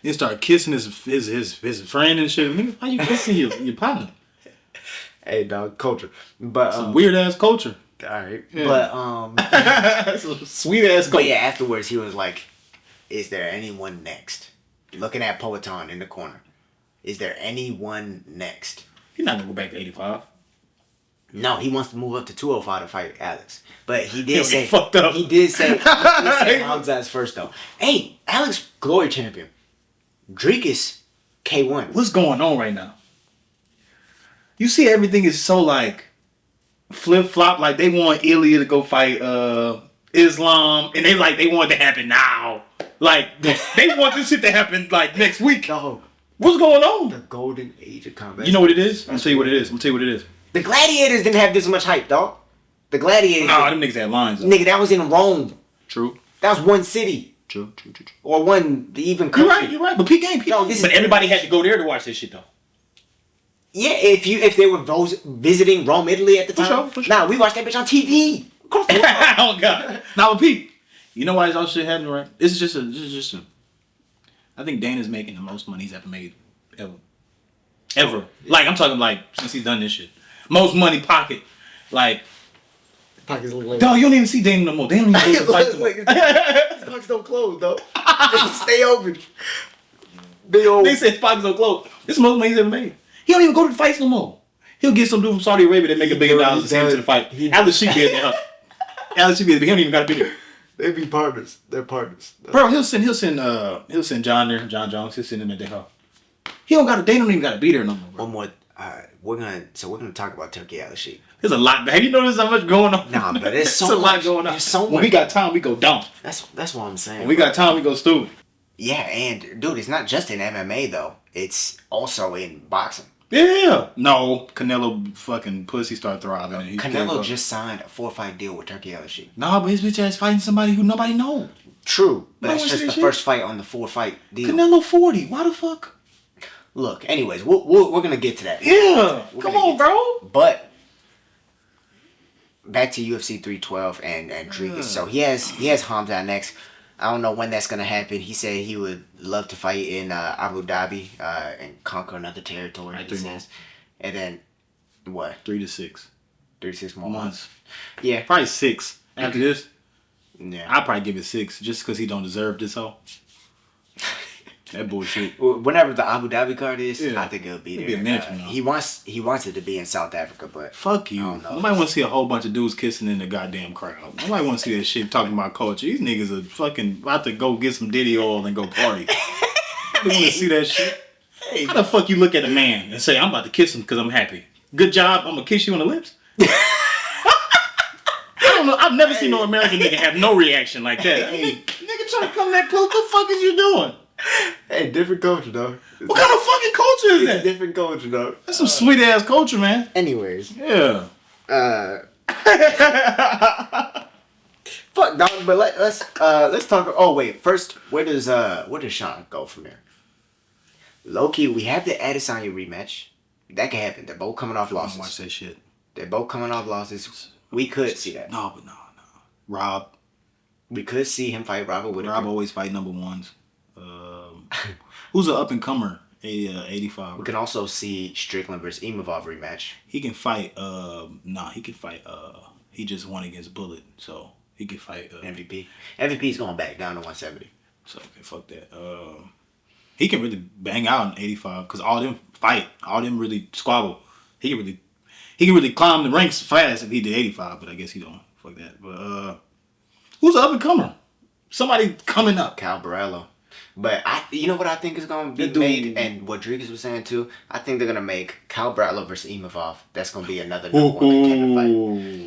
S2: He started kissing his friend and shit. Nigga, why you kissing your partner?
S1: Hey, dog, culture. But
S2: some weird ass culture.
S1: All right, yeah. But
S2: sweet ass culture.
S1: But yeah, afterwards he was like, "Is there anyone next?" Looking at Poetan in the corner. Is there anyone next?
S2: He's not gonna go back to 85.
S1: No, he wants to move up to 205 to fight Alex. But he did say
S2: fucked up.
S1: He did say Hamzat's first though. Hey, Alex glory champion. Dricus K1.
S2: What's going on right now? You see everything is so like flip flop. Like they want Ilya to go fight Islam, and they want it to happen now. Like they want this shit to happen like next week.
S1: No.
S2: What's going on?
S1: The golden age of combat.
S2: You know what it is? I'll tell you what it is.
S1: The Gladiators didn't have this much hype, dog. The Gladiators.
S2: Nah, them niggas had lines.
S1: Nigga, that was in Rome.
S2: True.
S1: That was one city.
S2: True.
S1: Or one even country.
S2: You're right. But peak game. But everybody had to go there to watch this shit though.
S1: Yeah, if they were visiting Rome, Italy at the time.
S2: For sure.
S1: Nah, we watched that bitch on TV.
S2: Oh God. Now, but Pete, you know why this all shit happening, right? This is just a. I think Dana's making the most money he's ever made, ever. Like I'm talking like since he's done this shit, most money pocket, like.
S1: Pockets look like.
S2: Dog, you don't even see Dana no more. They don't even go to fight no more.
S1: His pockets don't close, though. They stay open. They
S2: said pockets don't close. This is the most money he's ever made. He don't even go to the fights no more. He'll get some dude from Saudi Arabia that make $1 billion to send him to the fight. Alalshikh be there. Alalshikh be there, but he don't even gotta be there.
S1: They be partners. They're partners.
S2: Bro, he'll send John there, John Jones. He'll send him at their house. They don't even gotta be there no more. Bro.
S1: One more. We're gonna talk about Turki Alalshikh.
S2: There's a lot. Have you noticed how much going on?
S1: Nah, but there's so
S2: much. A lot
S1: much
S2: going on.
S1: There's so much.
S2: When we got time, we go down.
S1: That's what I'm saying.
S2: When we got time, we go stupid.
S1: Yeah, and dude, it's not just in MMA though. It's also in boxing.
S2: Yeah. No, Canelo fucking pussy start throbbing. And
S1: Canelo just signed a 4-fight deal with Turki Alalshikh.
S2: Nah, but his bitch ass fighting somebody who nobody know.
S1: True, but
S2: No
S1: that's
S2: one
S1: just
S2: see
S1: the
S2: that shit?
S1: first fight on the 4-fight deal.
S2: Canelo 40. Why the fuck?
S1: Look, anyways, we're gonna get to that.
S2: Yeah.
S1: We're
S2: Come
S1: gonna
S2: on,
S1: get
S2: bro.
S1: But back to UFC 312 and Dricus. So he has Hamzat next. I don't know when that's gonna happen. He said he would love to fight in Abu Dhabi and conquer another territory.
S2: Right,
S1: he
S2: 3
S1: says.
S2: months.
S1: And then what?
S2: 3 to 6
S1: 36 more
S2: months.
S1: Yeah.
S2: Probably 6 after this.
S1: Yeah.
S2: I'd probably give it 6 just because he don't deserve this hoe. That bullshit.
S1: Whenever the Abu Dhabi card is,
S2: Yeah.
S1: I think it'll be
S2: It'll
S1: there.
S2: be a minute from now.
S1: He wants it to be in South Africa, but
S2: Fuck you.
S1: I don't know.
S2: Nobody want to see a whole bunch of dudes kissing in the goddamn crowd. Nobody want to see that shit talking about culture. These niggas are fucking about to go get some Diddy oil and go party. They want to see that shit. How the fuck you look at a man and say, I'm about to kiss him because I'm happy? Good job, I'm going to kiss you on the lips? I don't know. I've never seen no American nigga have no reaction like that. Hey, nigga trying to come that close. What the fuck is you doing?
S1: Hey, different culture, though.
S2: What kind of fucking culture is
S1: It's a
S2: that?
S1: different culture, though.
S2: That's some sweet ass culture, man.
S1: Anyways,
S2: Yeah.
S1: fuck, dog. But let's talk. Oh wait, first, where does Sean go from here? Low key, we have the Adesanya rematch. That can happen. They're both coming off
S2: I don't
S1: losses.
S2: watch that shit.
S1: They're both coming off losses. We could see that.
S2: No. Rob.
S1: We could see him fight Robert Whittaker.
S2: Rob always fight number ones. Who's an up and comer? 85.
S1: We can also see Strickland versus Imavov rematch.
S2: He can fight. He can fight. He just won against Bullet, so he can fight
S1: MVP. MVP's going back down to 170.
S2: So okay, fuck that. He can really bang out in 85 because all them fight, all them really squabble. He can really climb the ranks fast if he did 85, but I guess he don't. Fuck that. But who's an up and comer? Somebody coming up.
S1: Cal Barello. But you know what I think is going to be made, and what Dricus was saying too. I think they're going to make Cal Barello versus Imavov. That's going to be another number one contender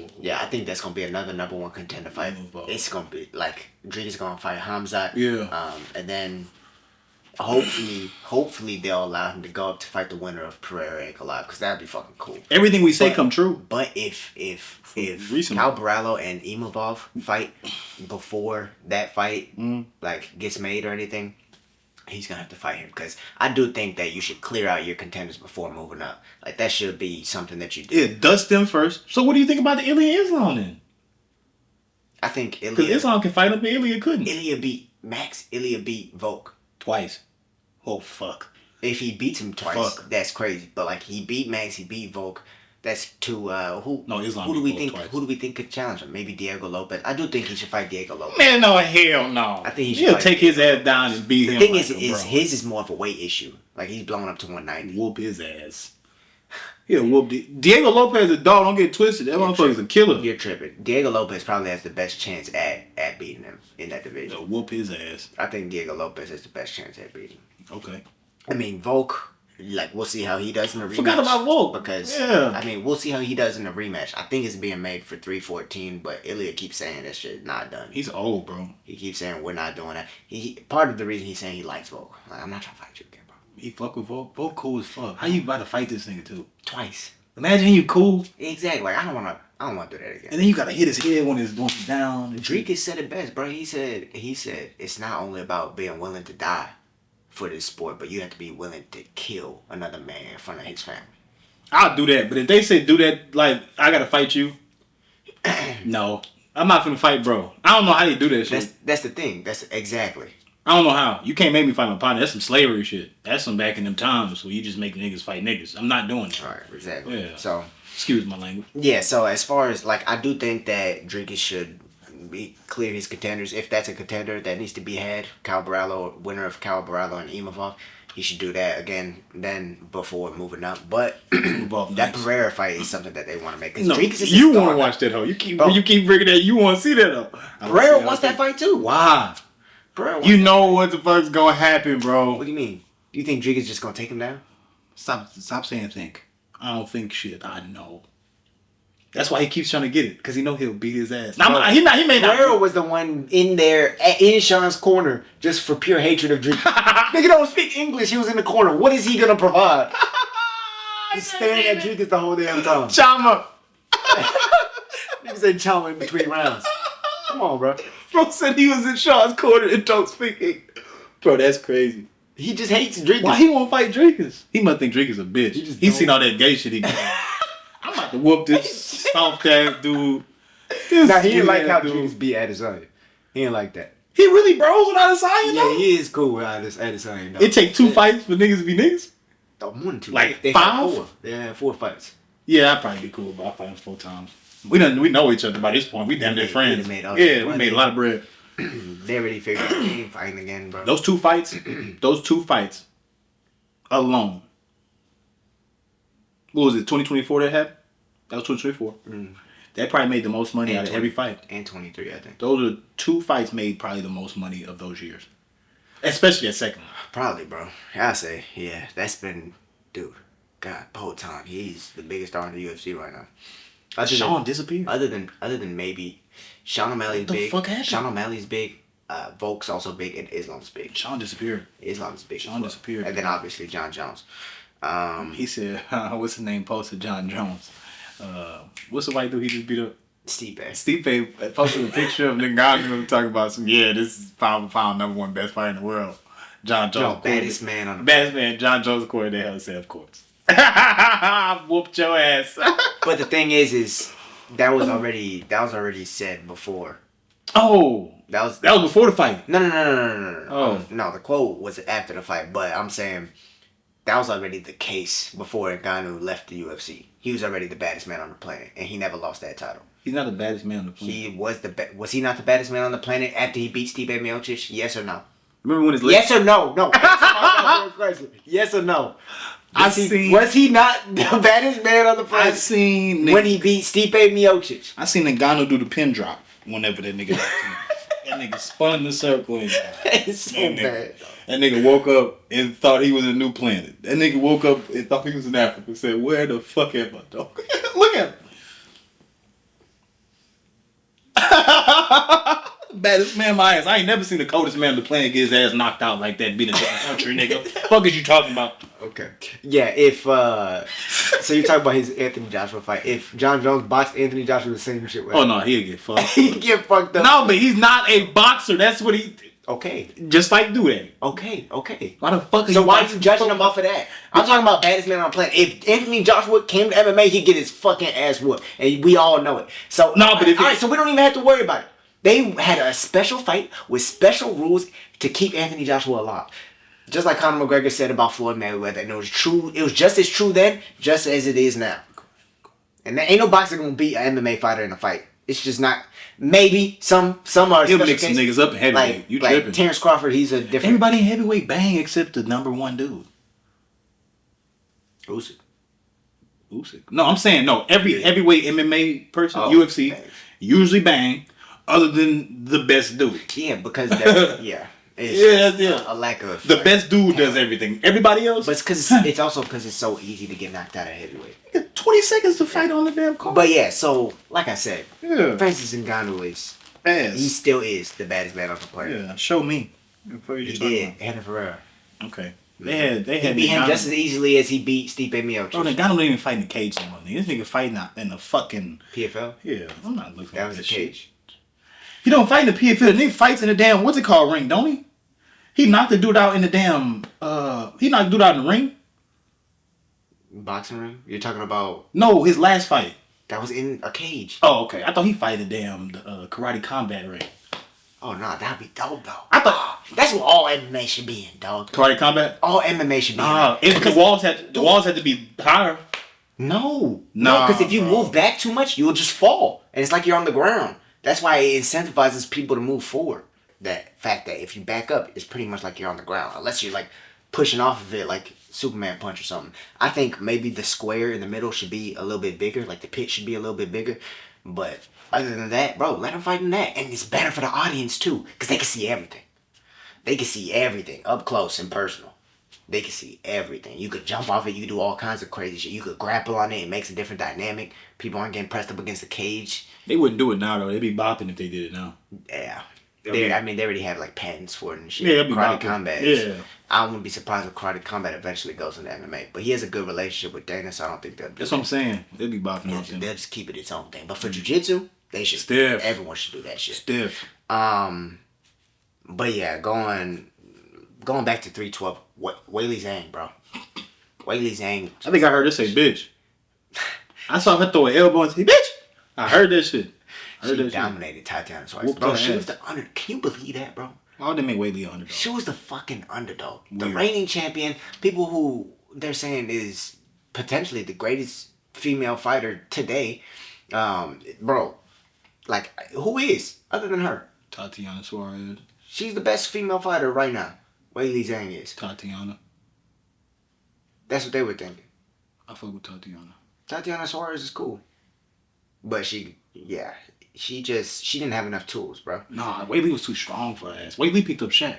S1: fight. Yeah, I think that's going to be another number one contender fight. It's going to be like Dricus going to fight Hamzat.
S2: Yeah.
S1: And then hopefully they'll allow him to go up to fight the winner of Pereira and Collab, because that'd be fucking cool.
S2: Everything we say come true.
S1: But if
S2: recently.
S1: Cal Barello and Imavov fight before that fight gets made or anything, he's gonna have to fight him, because I do think that you should clear out your contenders before moving up. Like, that should be something that you do.
S2: Yeah, dust them first. So what do you think about the Ilya Islam then?
S1: I think
S2: Because
S1: Ilya
S2: Islam can fight him, but Ilya couldn't.
S1: beat Max. Ilya beat Volk.
S2: Twice. Oh fuck.
S1: If he beats him twice,
S2: Fuck.
S1: that's crazy. But like, he beat Max, he beat Volk. That's two. Who?
S2: No, Islam
S1: Who do
S2: beat
S1: we
S2: Volk
S1: think?
S2: twice.
S1: Who do we think could challenge him? Maybe Diego Lopez. I do think he should fight Diego Lopez.
S2: Man, no, hell no.
S1: I think he should
S2: He'll
S1: fight
S2: take his ass down and beat
S1: The
S2: him.
S1: thing
S2: like
S1: is
S2: a bro.
S1: his is more of a weight issue. Like, he's blowing up to 190.
S2: Whoop his ass. He'll whoop Diego Lopez is a dog. Don't get twisted. That motherfucker's a killer.
S1: You're tripping. Diego Lopez probably has the best chance at beating him in that division.
S2: He'll whoop his ass.
S1: I think Diego Lopez has the best chance at beating him.
S2: Okay.
S1: I mean, Volk, like, we'll see how he does in the rematch.
S2: Forgot about Volk.
S1: Because,
S2: Yeah.
S1: I mean, we'll see how he does in the rematch. I think it's being made for 314, but Ilya keeps saying that shit not done.
S2: He's old, bro.
S1: He keeps saying we're not doing that. Part of the reason he's saying he likes Volk. Like, I'm not trying to fight you again, bro.
S2: He fuck with Volk. Volk cool as fuck. How you about to fight this nigga too?
S1: Twice.
S2: Imagine you cool,
S1: Exactly. Like, I don't want to do that again.
S2: and then you gotta hit his head when it's going down.
S1: Dricus said it best, bro. He said it's not only about being willing to die for this sport, but you have to be willing to kill another man in front of his family.
S2: I'll do that, but if they say do that, like I gotta fight you, no, I'm not finna fight, bro. I don't know how you do that shit.
S1: That's the thing. That's exactly.
S2: I don't know how. You can't make me fight my partner. That's some slavery shit. That's some back in them times where you just make niggas fight niggas. I'm not doing that.
S1: All right, exactly.
S2: Yeah.
S1: So,
S2: Excuse my language.
S1: yeah. So as far as, like, I do think that Dricus should clear his contenders. If that's a contender that needs to be had, Cal Barello, winner of Cal Barello and Imavov, he should do that again then before moving up. But that
S2: Nice.
S1: Pereira fight is something that they want to make. 'Cause
S2: No,
S1: Dricus is
S2: you
S1: a star.
S2: want to watch that hoe. You keep
S1: Bro.
S2: you keep bringing that. You want to see that hoe.
S1: Pereira wants that fight too.
S2: Why?
S1: Pereira wants
S2: You know what the fuck's gonna happen,
S1: What
S2: bro.
S1: do you mean? You think Dricus just gonna take him down?
S2: Stop saying think. I don't think shit. I know. That's why he keeps trying to get it, because he know he'll beat his ass. He may not.
S1: Pereira was the one in there in Sean's corner just for pure hatred of Dricus. Nigga don't speak English. He was in the corner. What is he gonna provide?
S3: Just staring at Dricus the whole damn time.
S2: Chama.
S3: Niggas said Chama in between rounds. Come on, bro.
S2: Bro said he was in Sean's corner and don't speak. Bro, that's crazy.
S3: He just hates Dricus.
S2: Why he won't fight Dricus? He must think Dricus a bitch. He seen all that gay shit he did. I'm about to whoop this soft ass dude.
S3: Nah, he didn't like how Dricus beat Adesanya. He didn't like that.
S2: He really bros with Adesanya though?
S3: Yeah, he is cool with Adesanya though.
S2: It take 2 fights for niggas to be niggas?
S3: Oh, more than 2.
S2: Like
S3: they
S2: 5?
S3: had 4. They had 4 fights.
S2: Yeah, I'd probably be cool, but I fight him 4 times. We know each other by this point. We damn near friends. We made a lot of bread.
S1: They already figured out they ain't fighting again, bro.
S2: Those two fights alone. What was it, 2024 that happened? That was 2024. That probably made the most money out of every fight.
S1: And 23, I think.
S2: Those are 2 fights made probably the most money of those years. Especially that second one.
S1: Probably, bro. I say, yeah, that's been, dude, God, the whole time. He's the biggest star in the UFC right now.
S2: Sean disappeared.
S1: Other than maybe Sean O'Malley's big.
S2: What the fuck happened?
S1: Sean O'Malley's big. Volk's also big, and Islam's big.
S2: Sean disappeared.
S1: Islam's big.
S2: Sean disappeared.
S1: And then obviously John Jones.
S2: He said, what's his name? Posted John Jones. What's the white dude he just beat up? Stipe posted a picture of Ngannou talking about some. Yeah, this is pound for pound #1 best fighter in the world. John Jones,
S1: baddest man on the
S2: baddest man. John Jones, according to hell, said, of course. Whooped your ass.
S1: But the thing is that was already said before.
S2: Oh,
S1: that was
S2: before the fight.
S1: No.
S2: Oh.
S1: No, the quote was after the fight, but I'm saying that was already the case before Ngannou left the UFC. He was already the baddest man on the planet, and he never lost that title.
S2: He's not the baddest man on the planet.
S1: He was was he not the baddest man on the planet after he beat Stipe Miocic? Yes or no?
S2: Remember when his
S1: yes or no? No. Yes or no? Was he not the baddest man on the planet? When he beat Stipe Miocic.
S2: I seen Ngannou do the pin drop whenever that nigga got to him. That nigga spun in the circle. And
S1: it's so bad.
S2: That nigga woke up and thought he was in a new planet. That nigga woke up and thought he was in Africa and said, where the fuck am I, dog? Look at him. Baddest man my ass. I ain't never seen the coldest man on the planet get his ass knocked out like that, beat a different country, nigga. Fuck is you talking about?
S1: Okay. Yeah, if so you're talking about his Anthony Joshua fight. If John Jones boxed Anthony Joshua, the same shit would happen.
S2: Oh no, he'll get fucked.
S1: He'd get fucked up.
S2: No, but he's not a boxer. That's what he.
S1: Okay.
S2: Just like do that.
S1: Okay.
S2: Why the fuck are
S1: so why are you judging him off of that? I'm talking about baddest man on the planet. If Anthony Joshua came to MMA, he'd get his fucking ass whooped. And we all know it. So
S2: no, but
S1: alright, so we don't even have to worry about it. They had a special fight with special rules to keep Anthony Joshua alive. Just like Conor McGregor said about Floyd Mayweather. And it was true. It was just as true then, just as it is now. And there ain't no boxer gonna beat an MMA fighter in a fight. It's just not. Maybe some are.
S2: He'll mix some niggas up in heavyweight.
S1: Like,
S2: You tripping?
S1: Terrence Crawford, he's a different.
S2: Everybody in heavyweight bang except the #1 dude.
S1: Usyk.
S2: No, I'm saying no. Every heavyweight MMA person, UFC,
S1: bangs.
S2: usually bang. Other than the best dude.
S1: Yeah, because yeah. A lack of
S2: the best dude does everything. Everybody else,
S1: but it's also because it's so easy to get knocked out of heavyweight.
S2: 20 seconds to fight on the damn card.
S1: But yeah, so like I said,
S2: yeah.
S1: Francis Ngannou is
S2: ass.
S1: He still is the baddest man on the planet.
S2: Yeah, show me.
S1: He did. Hannah Pereira.
S2: Okay. They had
S1: he beat him just as easily as he beat Stipe Miocic.
S2: Bro, Ngannou don't even fight in the cage anymore. This nigga fighting in the fucking
S1: PFL.
S2: Yeah, I'm not looking.
S1: That was the cage.
S2: Shit. He don't fight in the PFL. The nigga fights in the damn what's it called ring, don't he? He knocked the dude out in the damn. He knocked the dude out in the ring.
S1: Boxing ring? You're talking about?
S2: No, his last fight.
S1: That was in a cage.
S2: Oh, okay. I thought he fight in the damn karate combat ring.
S1: Oh no, that'd be dope though. I thought that's what all MMA should be in, dog.
S2: Karate combat?
S1: All MMA should be
S2: in. The walls had to be higher.
S1: No, because if you move back too much, you'll just fall, and it's like you're on the ground. That's why it incentivizes people to move forward. That fact that if you back up, it's pretty much like you're on the ground, unless you're like pushing off of it like Superman punch or something. I think maybe the square in the middle should be a little bit bigger, like the pit should be a little bit bigger. But other than that, bro, let them fight in that, and it's better for the audience too, because they can see everything. They can see everything up close and personal. They can see everything. You could jump off it. You could do all kinds of crazy shit. You could grapple on it. It makes a different dynamic. People aren't getting pressed up against the cage.
S2: They wouldn't do it now, though. They'd be bopping if they did it now.
S1: Yeah. They already have like patents for it and shit.
S2: Yeah, it'll be
S1: Karate
S2: boxing.
S1: Combat.
S2: Yeah.
S1: I wouldn't be surprised if Karate Combat eventually goes into MMA. But he has a good relationship with Dana, so I don't think they'll do
S2: That's what I'm saying. They'll be bopping
S1: Yeah,
S2: up them.
S1: they'll just keep it its own thing. But for jiu-jitsu, they should.
S2: Stiff.
S1: Everyone should do that shit.
S2: Stiff.
S1: But yeah, going back to 312, Weili Zhang, bro. Weili Zhang.
S2: I think I heard her say bitch. I saw her throw an elbow and say bitch. I heard that shit.
S1: She dominated Tatiana Suarez. Bro, she was the underdog. Can you believe that, bro?
S2: Why would they make Weili an underdog?
S1: She was the fucking underdog.
S2: Weird.
S1: The reigning champion. People who they're saying is potentially the greatest female fighter today. Bro, like, who is other than her?
S2: Tatiana Suarez.
S1: She's the best female fighter right now. Weili Zhang is.
S2: Tatiana.
S1: That's what they were thinking.
S2: I fuck with Tatiana.
S1: Tatiana Suarez is cool. But she didn't have enough tools, bro.
S2: Nah, Weili was too strong for her ass. Weili picked up Shaq.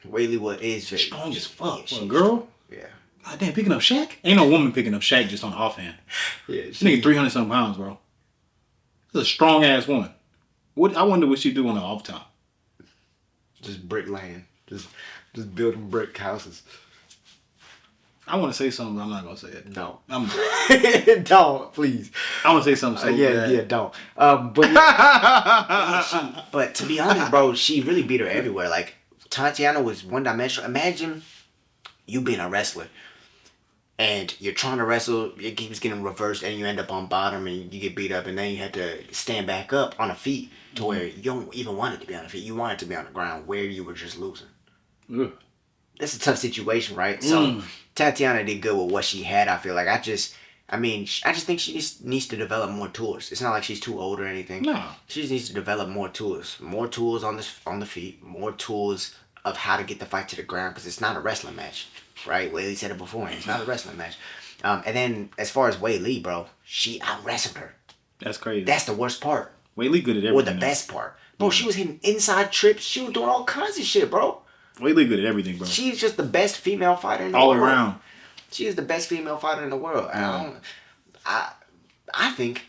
S1: Weili is very
S2: strong as fuck.
S1: Yeah,
S2: for a girl?
S1: Yeah.
S2: God damn, picking up Shaq? Ain't no woman picking up Shaq just on the offhand.
S1: Yeah.
S2: This nigga 300-something pounds, bro. This is a strong ass woman. I wonder what she do on the off time.
S3: Just bricklaying. Just building brick houses.
S2: I want to say something, but I'm not gonna say it.
S3: No.
S1: Don't, please.
S2: I want to say something. So bad.
S1: Don't. But to be honest, bro, she really beat her everywhere. Like, Tatiana was one-dimensional. Imagine you being a wrestler and you're trying to wrestle, it keeps getting reversed, and you end up on bottom and you get beat up, and then you have to stand back up on a feet to where you don't even want it to be on the feet. You want it to be on the ground where you were just losing.
S2: Ugh.
S1: That's a tough situation, right? So Tatiana did good with what she had. I feel like I just think she just needs to develop more tools. It's not like she's too old or anything.
S2: No,
S1: she just needs to develop more tools on the feet, more tools of how to get the fight to the ground, because it's not a wrestling match, right? Weili said it before, it's not a wrestling match. And then as far as Weili, bro, she out wrestled her.
S2: That's crazy.
S1: That's the worst part.
S2: Weili good at everything.
S1: Or the best part, bro. She was hitting inside trips. She was doing all kinds of shit, bro.
S2: Weili good at everything, bro.
S1: She's just the best female fighter in the
S2: all
S1: world.
S2: around.
S1: She is the best female fighter in the world. I think,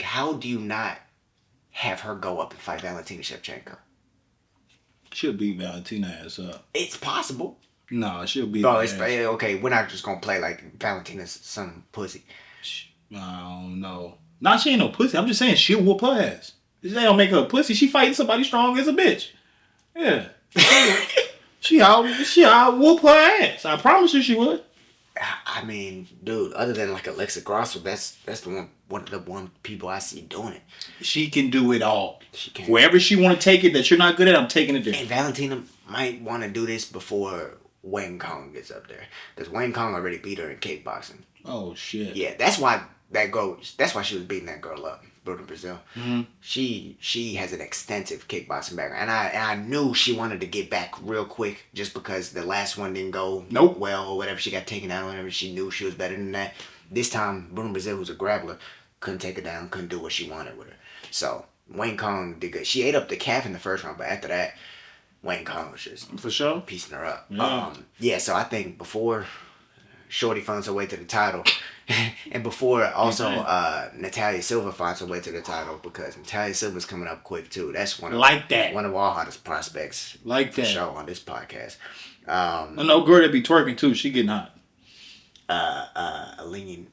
S1: how do you not have her go up and fight Valentina Shevchenko?
S2: She'll beat Valentina ass up.
S1: It's possible.
S2: No, she'll beat.
S1: Bro, it's okay. We're not just gonna play like Valentina's some pussy.
S2: I don't know. Nah, she ain't no pussy. I'm just saying she'll whoop her ass. They don't make her a pussy. She fighting somebody strong as a bitch. Yeah. She out whoop her ass. I promise you she would.
S1: I mean, dude, other than like Alexa Grasso, that's the one of the people I see doing it.
S2: She can do it all.
S1: She can.
S2: Wherever she want to take it that you're not good at, I'm taking it there.
S1: And Valentina might want to do this before Wayne Kong gets up there, because Wayne Kong already beat her in kickboxing.
S2: Oh shit.
S1: Yeah, that's why she was beating that girl up. In Brazil.
S2: Mm-hmm.
S1: She has an extensive kickboxing background, and I knew she wanted to get back real quick, just because the last one didn't go well or whatever. She got taken down or whatever. She knew she was better than that. This time, Bruno Brazil, who's a grappler, couldn't take her down, couldn't do what she wanted with her. So Wayne Kong did good. She ate up the calf in the first round, but after that, Wayne Kong was just
S2: for sure
S1: piecing her up.
S2: Yeah.
S1: So I think before Shorty finds her way to the title, and before also Natalia Silva finds her way to the title, because Natalia Silva's coming up quick too. That's one of our hottest prospects for show on this podcast.
S2: No girl that be twerking too. She getting hot.
S1: Aline,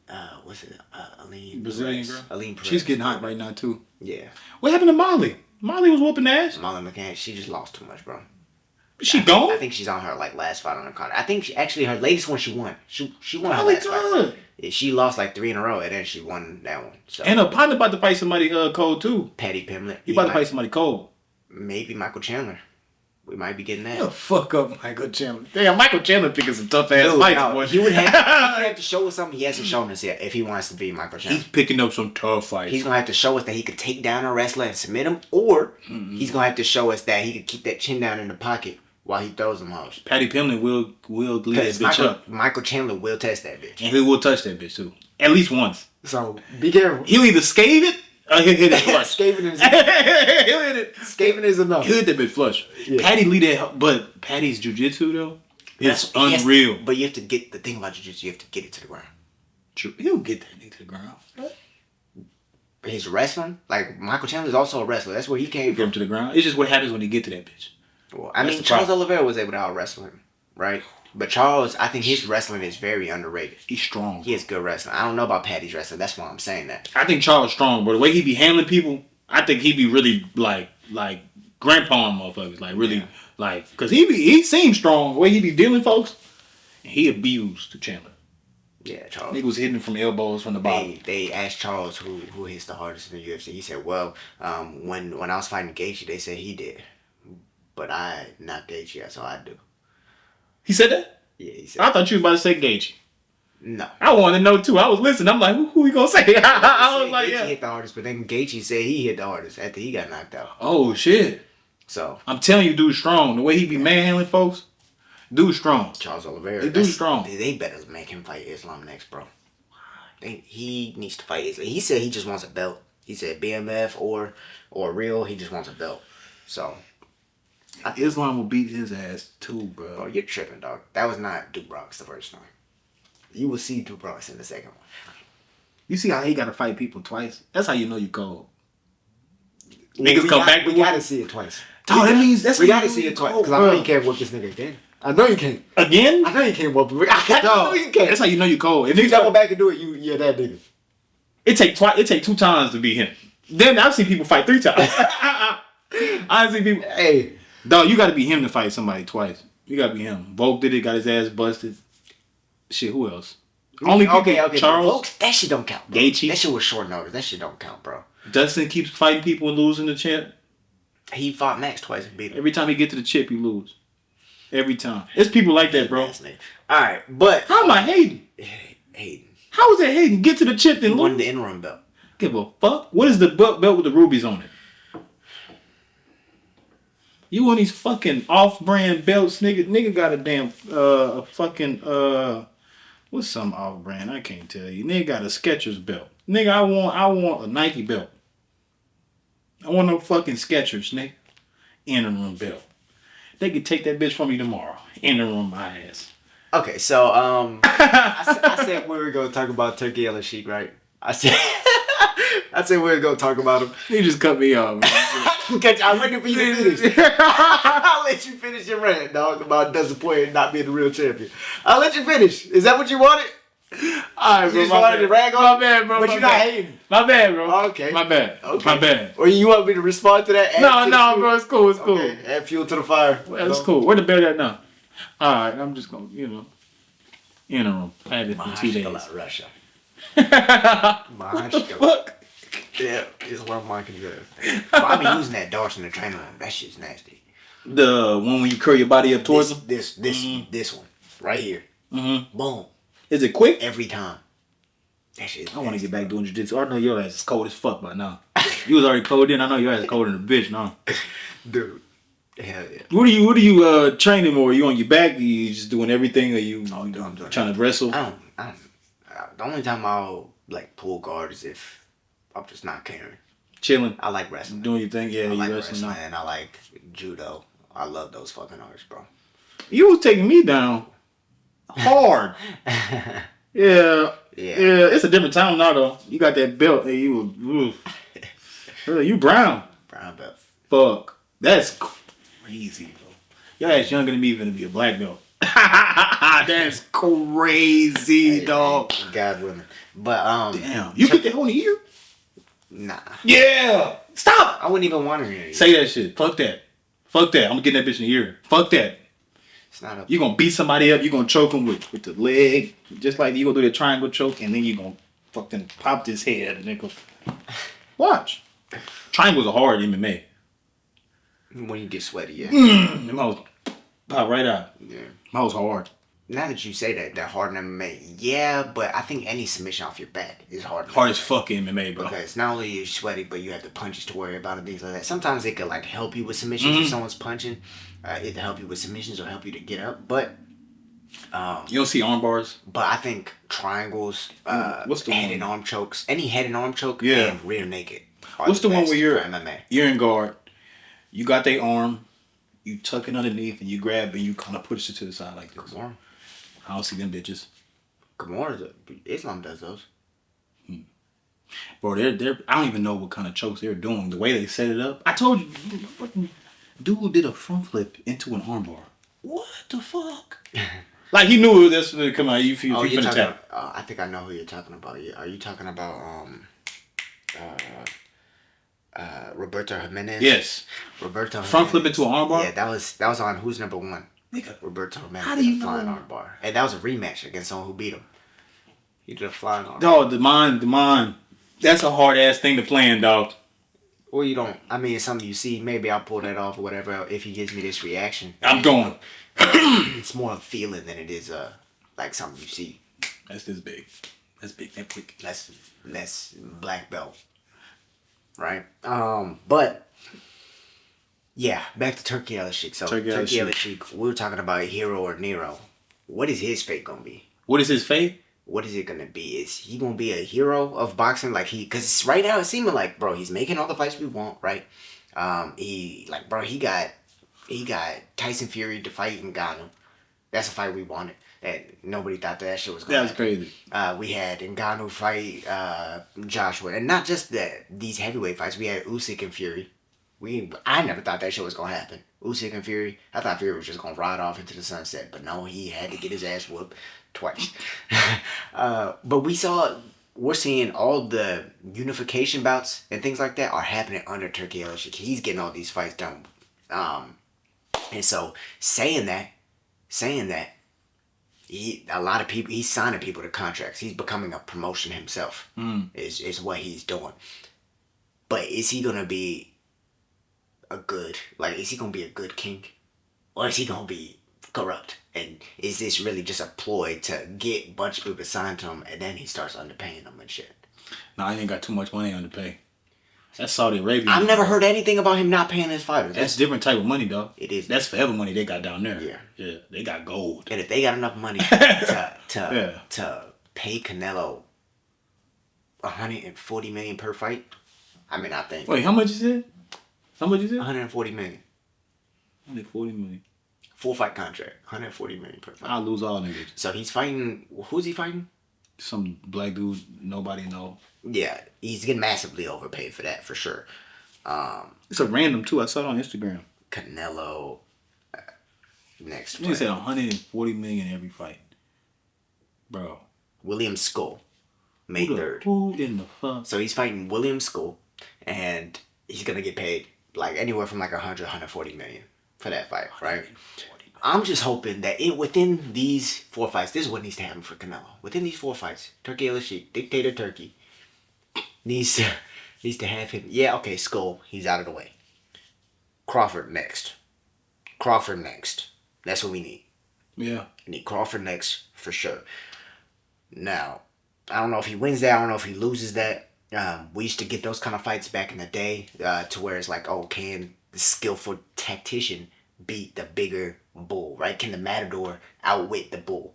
S1: Aline
S2: Brazilian
S1: Perez.
S2: girl.
S1: Aline Perez.
S2: She's getting hot right now too.
S1: Yeah.
S2: What happened to Molly? Molly was whooping ass.
S1: Molly McCann, she just lost too much, bro.
S2: She gone?
S1: I think she's on her last fight on her card. I think her latest one she won. She won her
S2: Molly
S1: last
S2: good.
S1: fight. Yeah, she lost 3 in a row, and then she won that one. So.
S2: And her partner about to fight somebody cold too.
S1: Paddy Pimblett.
S2: He about to fight somebody cold.
S1: Maybe Michael Chandler. We might be getting that.
S2: Oh, fuck up Michael Chandler. Damn, Michael Chandler picking some tough ass fights.
S1: No, he would have to show us something he hasn't shown us yet if he wants to be Michael Chandler.
S2: He's picking up some tough fights.
S1: He's gonna have to show us that he could take down a wrestler and submit him, or he's gonna have to show us that he could keep that chin down in the pocket while he throws them hoes.
S2: Paddy Pimblett will lead that bitch up.
S1: Michael Chandler will test that bitch.
S2: And he will touch that bitch too. At least once.
S3: So be careful.
S2: He'll either scathe it or he'll hit it flush.
S3: Scaving is
S2: He'll hit it.
S3: Scaving is enough.
S2: He'll hit that bitch flush. Yeah. Paddy lead that, but Paddy's jiu-jitsu though, it's unreal.
S1: But you have to get, the thing about jiu-jitsu, you have to get it to the ground.
S2: True. He'll get that nigga to the ground.
S1: his wrestling, like Michael Chandler's also a wrestler. That's where he came
S2: Get him
S1: from.
S2: to the ground. It's just what happens when you get to that bitch.
S1: Well, I mean, Charles Oliveira was able to out wrestle him, right? But Charles, I think his wrestling is very underrated.
S2: He's strong.
S1: He has good wrestling. I don't know about Patty's wrestling. That's why I'm saying that.
S2: I think Charles strong, but the way he be handling people, I think he be really like grandpa motherfuckers, like really like, cause he seems strong. The way he be dealing folks, and he abused Chandler.
S1: Yeah, Charles.
S2: Nigga was hitting from elbows from the bottom.
S1: They asked Charles who hits the hardest in the UFC. He said, well, when I was fighting Gaethje, they said he did, but I knocked Gaethje out, so I do.
S2: He said that?
S1: Yeah, he said.
S2: I thought you were about to say Gaethje.
S1: No.
S2: I wanted to know too. I was listening. I'm like, who he gonna say? I was like,
S1: Gaethje
S2: yeah.
S1: hit the hardest, but then Gaethje said he hit the hardest after he got knocked out.
S2: Oh shit.
S1: So
S2: I'm telling you, dude, strong. The way he be manhandling folks, dude, strong.
S1: Charles Oliveira,
S2: They do strong.
S1: They better make him fight Islam next, bro. He needs to fight Islam. He said he just wants a belt. He said BMF or real. He just wants a belt. So
S2: Islam will beat his ass too, bro.
S1: bro, you're tripping, dog. That was not Dubrocks the first time. You will see Dubrocks in the second one.
S2: You see how he got to fight people twice? That's how you know you cold. Niggas come back.
S3: We gotta see it twice.
S2: Dog, that means that's
S3: We
S2: how
S3: gotta
S2: you know
S3: see
S2: you
S3: it twice.
S2: cold,
S3: Because I know
S2: bro.
S3: you can't whoop this nigga again. I know you can't.
S2: Again?
S3: I know you can't whoop him. I know you can't.
S2: That's how you know you cold.
S3: If you double back and do it, you're that nigga.
S2: It take 2 times to beat him. Then I've seen people fight 3 times. I've seen people.
S3: Hey.
S2: Dog, you got to be him to fight somebody twice. You got to be him. Volk did it, got his ass busted. Shit, who else? Only people.
S1: Okay.
S2: Charles.
S1: Folks, that shit don't count. Bro.
S2: Gaethje.
S1: That shit was short notice. That shit don't count, bro.
S2: Dustin keeps fighting people and losing the champ.
S1: He fought Max twice and beat him.
S2: Every time he get to the chip, he lose. Every time. It's people like that, bro.
S1: All right, but
S2: How am I hating?
S1: Hayden
S2: How is that hating? Get to the chip and
S1: won
S2: lose.
S1: the interim belt.
S2: Give a fuck. What is the belt with the rubies on it? You want these fucking off-brand belts, nigga? Nigga got a damn a fucking what's some off-brand? I can't tell you. Nigga got a Skechers belt. Nigga, I want a Nike belt. I want no fucking Skechers, nigga. Interim belt. They could take that bitch from me tomorrow. Interim my ass.
S1: Okay, so
S3: I said we were going to talk about Turki Alalshikh, right? I said we were going to talk about him.
S2: You just cut me off.
S3: I'm waiting for you to finish. I'll let you finish your rant, dog, about disappointed not being the real champion. I'll let you finish. Is that what you wanted?
S2: Alright,
S3: You
S2: bro.
S3: just wanted to rag on
S2: My
S3: him?
S2: bad, bro.
S3: But
S2: my
S3: you're not
S2: bad.
S3: hating.
S2: My bad, bro.
S3: Okay.
S2: My bad.
S3: Okay.
S2: My bad.
S3: Or you want me to respond to that?
S2: No, bro. It's cool. It's cool.
S3: Okay. Add fuel to the fire.
S2: Well, it's cool. Where the belt at now? Alright, I'm just going to, interim. I had it for 2 days.
S1: Mahashkala, Russia.
S3: Mahashkala.
S2: Fuck.
S3: Yeah, it's what I'm liking this.
S1: Bro, I be using that darts in the training room. That shit's nasty.
S2: The one when you curl your body up towards them?
S1: This one right here.
S2: Mm-hmm.
S1: Boom.
S2: Is it quick?
S1: Every time. That shit.
S2: I want to get back doing jiu-jitsu. I know your ass is cold as fuck by now. You was already cold then. I know your ass is cold in a bitch now.
S3: Dude.
S1: Hell yeah.
S2: What are you training more? Are you on your back? Are you just doing everything? Or you
S1: I'm doing
S2: trying to wrestle?
S1: I don't. The only time I'll like pull guard is if I'm just not caring.
S2: Chilling?
S1: I like wrestling.
S2: Doing your thing? Yeah,
S1: I
S2: you
S1: like
S2: wrestling now.
S1: and I like judo. I love those fucking arts, bro.
S2: You was taking me down hard. Yeah. It's a different time now though. You got that belt and you brown.
S1: Brown belt.
S2: Fuck. That's crazy, bro. Your ass younger than me even to be a black belt. That's crazy, dog.
S1: God willing. But
S2: Damn. You get that whole year?
S1: Nah.
S2: Yeah. Stop.
S1: I wouldn't even want to hear you.
S2: Say that shit. Fuck that. Fuck that. I'm getting that bitch in a year. Fuck that.
S1: It's not up.
S2: You gonna beat somebody up, you gonna choke him with the leg, just like you gonna do the triangle choke, and then you gonna fucking pop this head, nigga. Watch. Triangles are hard in MMA.
S1: When you get sweaty, yeah.
S2: Them hoes pop right out.
S1: Yeah.
S2: Them hoes hard.
S1: Now that you say that hard in MMA, yeah, but I think any submission off your back is hard.
S2: Hard as fuck in MMA, bro.
S1: Because not only are you sweaty, but you have the punches to worry about and things like that. Sometimes it could like help you with submissions if someone's punching. It'll help you with submissions or help you to get up. But
S2: You don't see arm bars?
S1: but I think triangles,
S2: What's the
S1: head
S2: one?
S1: and arm chokes, any head and arm choke,
S2: Yeah.
S1: and rear naked. are
S2: What's the one
S1: best
S2: where you're
S1: for MMA?
S2: you're in guard, you got their arm, you tuck it underneath, and you grab and you kind of push it to the side like this.
S1: Kimura.
S2: I don't see them bitches.
S1: Kimura, Islam does those.
S2: Bro, they're I don't even know what kind of chokes they're doing. The way they set it up. I told you, fucking dude did a front flip into an armbar. What the fuck? Like he knew this was come out. You feel
S1: you're
S2: finna
S1: talking
S2: tap.
S1: I think I know who you're talking about. Are you talking about Roberto Jimenez?
S2: Yes.
S1: Roberto
S2: Front
S1: Jimenez.
S2: flip into an armbar?
S1: Yeah, that was on Who's Number One.
S2: Nigga,
S1: Roberto Jimenez.
S2: how do you
S1: did a flying
S2: know?
S1: armbar. And that was a rematch against someone who beat him. He did a flying armbar.
S2: Dog, the mind. That's a hard ass thing to plan, dog.
S1: Or you don't. I mean, it's something you see. Maybe I'll pull that off or whatever if he gives me this reaction.
S2: I'm going.
S1: It's more a feeling than it is like something you see.
S2: That's this big. That's big. That quick.
S1: Less black belt. Right? But yeah, back to Turki Alalshikh. So Turki Alalshikh, we were talking about hero or Nero. What is his fate gonna be?
S2: What is his fate?
S1: What is it gonna be? Is he gonna be a hero of boxing? Like because right now it's seeming like, bro, he's making all the fights we want, right? He got Tyson Fury to fight Ngannou. That's a fight we wanted. That nobody thought that shit was gonna happen.
S2: Crazy.
S1: We had Ngannou fight Joshua, and not just these heavyweight fights. We had Usyk and Fury. I never thought that shit was gonna happen. Usyk and Fury. I thought Fury was just gonna ride off into the sunset, but no, he had to get his ass whooped twice. But we're seeing all the unification bouts and things like that are happening under Turki Alalshikh. He's getting all these fights done. And so saying that, a lot of people, he's signing people to contracts. He's becoming a promotion himself. Is what he's doing. But is he gonna be is he gonna be a good king, or is he gonna be corrupt? And is this really just a ploy to get a bunch of people to sign to him, and then he starts underpaying them and shit?
S2: Nah, I ain't got too much money on to pay. That's Saudi Arabia.
S1: I've never heard anything about him not paying his fighters.
S2: That's different type of money, dog.
S1: It is.
S2: That's forever money they got down there.
S1: Yeah.
S2: They got gold.
S1: And if they got enough money to pay Canelo $140 million per fight, I mean, I think.
S2: Wait, how much is it?
S1: $140 million.
S2: 140 million.
S1: 4-fight contract. $140 million per fight.
S2: I'll lose all niggas.
S1: So he's fighting. Who's he fighting?
S2: Some black dude nobody know.
S1: Yeah, he's getting massively overpaid for that, for sure.
S2: It's a random too. I saw it on Instagram.
S1: Canelo next
S2: You
S1: fight.
S2: said 140 million every fight, bro.
S1: William Skull, May 3rd.
S2: Who in the fuck?
S1: So he's fighting William Skull, and he's gonna get paid like anywhere from like 140 million for that fight, right? I'm just hoping that within these 4 fights, this is what needs to happen for Canelo. Within these 4 fights, Turki Alalshikh, dictator Turkey, needs to have him. Yeah, okay, Skull, he's out of the way. Crawford next. That's what we need.
S2: Yeah.
S1: We need Crawford next for sure. Now, I don't know if he wins that. I don't know if he loses that. We used to get those kind of fights back in the day, to where it's like, oh, can the skillful tactician beat the bigger bull, right? Can the matador outwit the bull,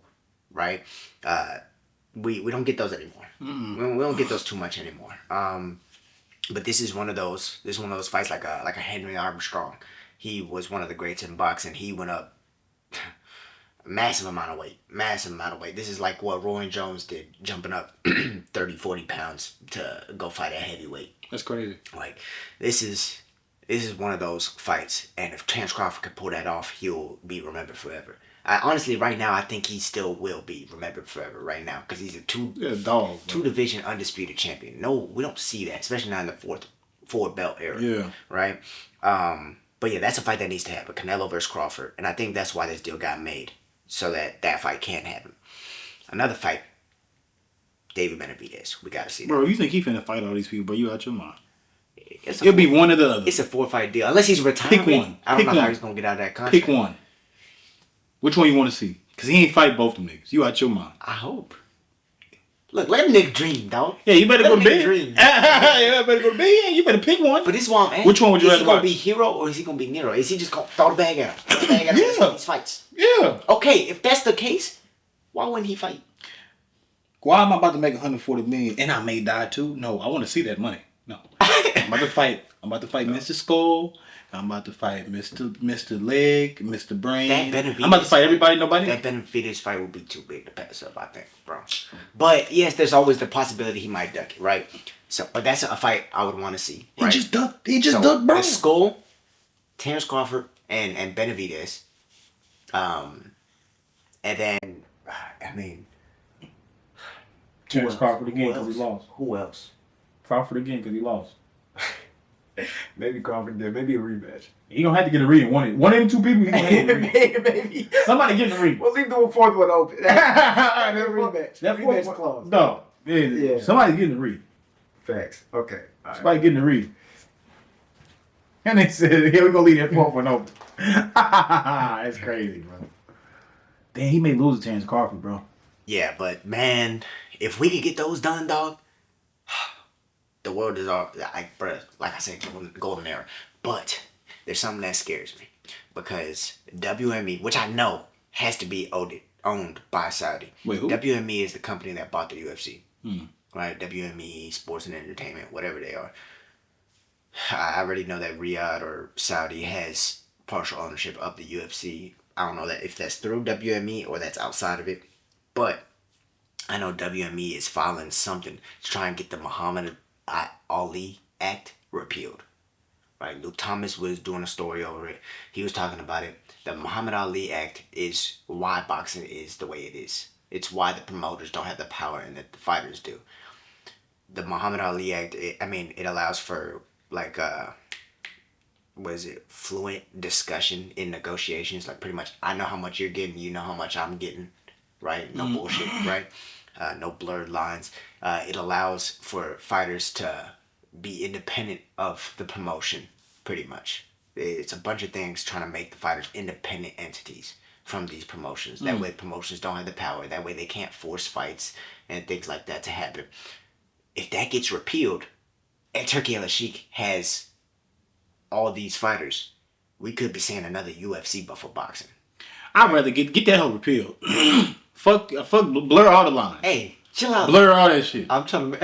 S1: right? We don't get those anymore. We don't get those too much anymore. But this is one of those. This is one of those fights like a Henry Armstrong. He was one of the greats in boxing. He went up massive amount of weight. This is like what Roy Jones did, jumping up 30, 40 pounds to go fight at heavyweight.
S2: That's crazy.
S1: Like, this is one of those fights, and if Terence Crawford could pull that off, he'll be remembered forever. Honestly, right now, I think he still will be remembered forever right now, because he's a two division undisputed champion. No, we don't see that, especially not in the four belt era.
S2: Yeah.
S1: Right? But yeah, that's a fight that needs to happen. Canelo versus Crawford. And I think that's why this deal got made, so that fight can happen. Another fight, David Benavidez. We got to see that.
S2: Bro, you think he finna fight all these people, bro? You out your mind.
S1: It'll
S2: be one or the other.
S1: It's a 4-fight deal. Unless he's retiring.
S2: Pick one.
S1: I don't know how he's going to get out of that contract.
S2: Pick one. Which one you want to see? Because he ain't fight both them niggas. You out your mind.
S1: I hope. Look, let Nick dream, dog.
S2: Yeah, you better go to bed.
S1: Dream.
S2: You better go to bed. Yeah, you better pick one.
S1: But this is why I'm asking.
S2: Which one would you
S1: rather
S2: rather
S1: Is he going
S2: watch?
S1: to be hero or is he going to be Nero? Is he just going to throw the bag at him?
S2: Yeah.
S1: These fights.
S2: Yeah.
S1: Okay, if that's the case, why wouldn't he fight?
S2: Why am I about to make 140 million and I may die too? No, I want to see that money. No. I'm about to fight Mr. Skull. I'm about to fight Mr. Leg, Mr. Brain. I'm about to fight everybody, nobody.
S1: That Benavidez fight would be too big to pass up, I think, bro. But yes, there's always the possibility he might duck it, right? So, but that's a fight I would want to see.
S2: He
S1: Right?
S2: just ducked. Bro.
S1: The Skull, Terrence Crawford, and Benavidez. And then, I mean,
S4: Terrence Crawford again because he lost.
S1: Who else?
S4: Crawford again because he lost.
S3: Maybe Crawford did. Maybe a rematch.
S4: He gonna have to get a read. One of them two people. He gonna have to get a read.
S3: Maybe.
S4: Somebody getting a read.
S3: We'll leave the fourth one open. That rematch.
S4: That
S3: Rematch
S4: fourth
S3: clause.
S4: No. Yeah. Somebody getting a read.
S3: Facts. Okay. All right.
S4: Somebody getting a read. And they said, "Yeah, we gonna leave that fourth one open." That's crazy, bro. Damn, he may lose to Terrence Crawford, bro.
S1: Yeah, but man, if we could get those done, dog, the world is all like, bro. Like I said, golden era. But there's something that scares me because WME, which I know has to be owned by Saudi.
S2: Wait, who?
S1: WME is the company that bought the UFC. Right? WME, Sports and Entertainment, whatever they are. I already know that Riyadh or Saudi has partial ownership of the UFC. I don't know that if that's through WME or that's outside of it. But I know WME is filing something to try and get the Muhammad Ali Act repealed. Right? Luke Thomas was doing a story over it. He was talking about it. The Muhammad Ali Act is why boxing is the way it is. It's why the promoters don't have the power and that the fighters do. The Muhammad Ali Act, it allows for like fluent discussion in negotiations. Like pretty much, I know how much you're getting, you know how much I'm getting, right? No bullshit, right? No blurred lines. It allows for fighters to be independent of the promotion, pretty much. It's a bunch of things trying to make the fighters independent entities from these promotions. That way promotions don't have the power. That way they can't force fights and things like that to happen. If that gets repealed, and Turki Alalshikh has all these fighters, we could be seeing another UFC but for boxing.
S2: I'd rather get that whole repealed. fuck, blur all the lines.
S1: Hey, chill out.
S2: Blur all that shit.
S1: I'm trying to...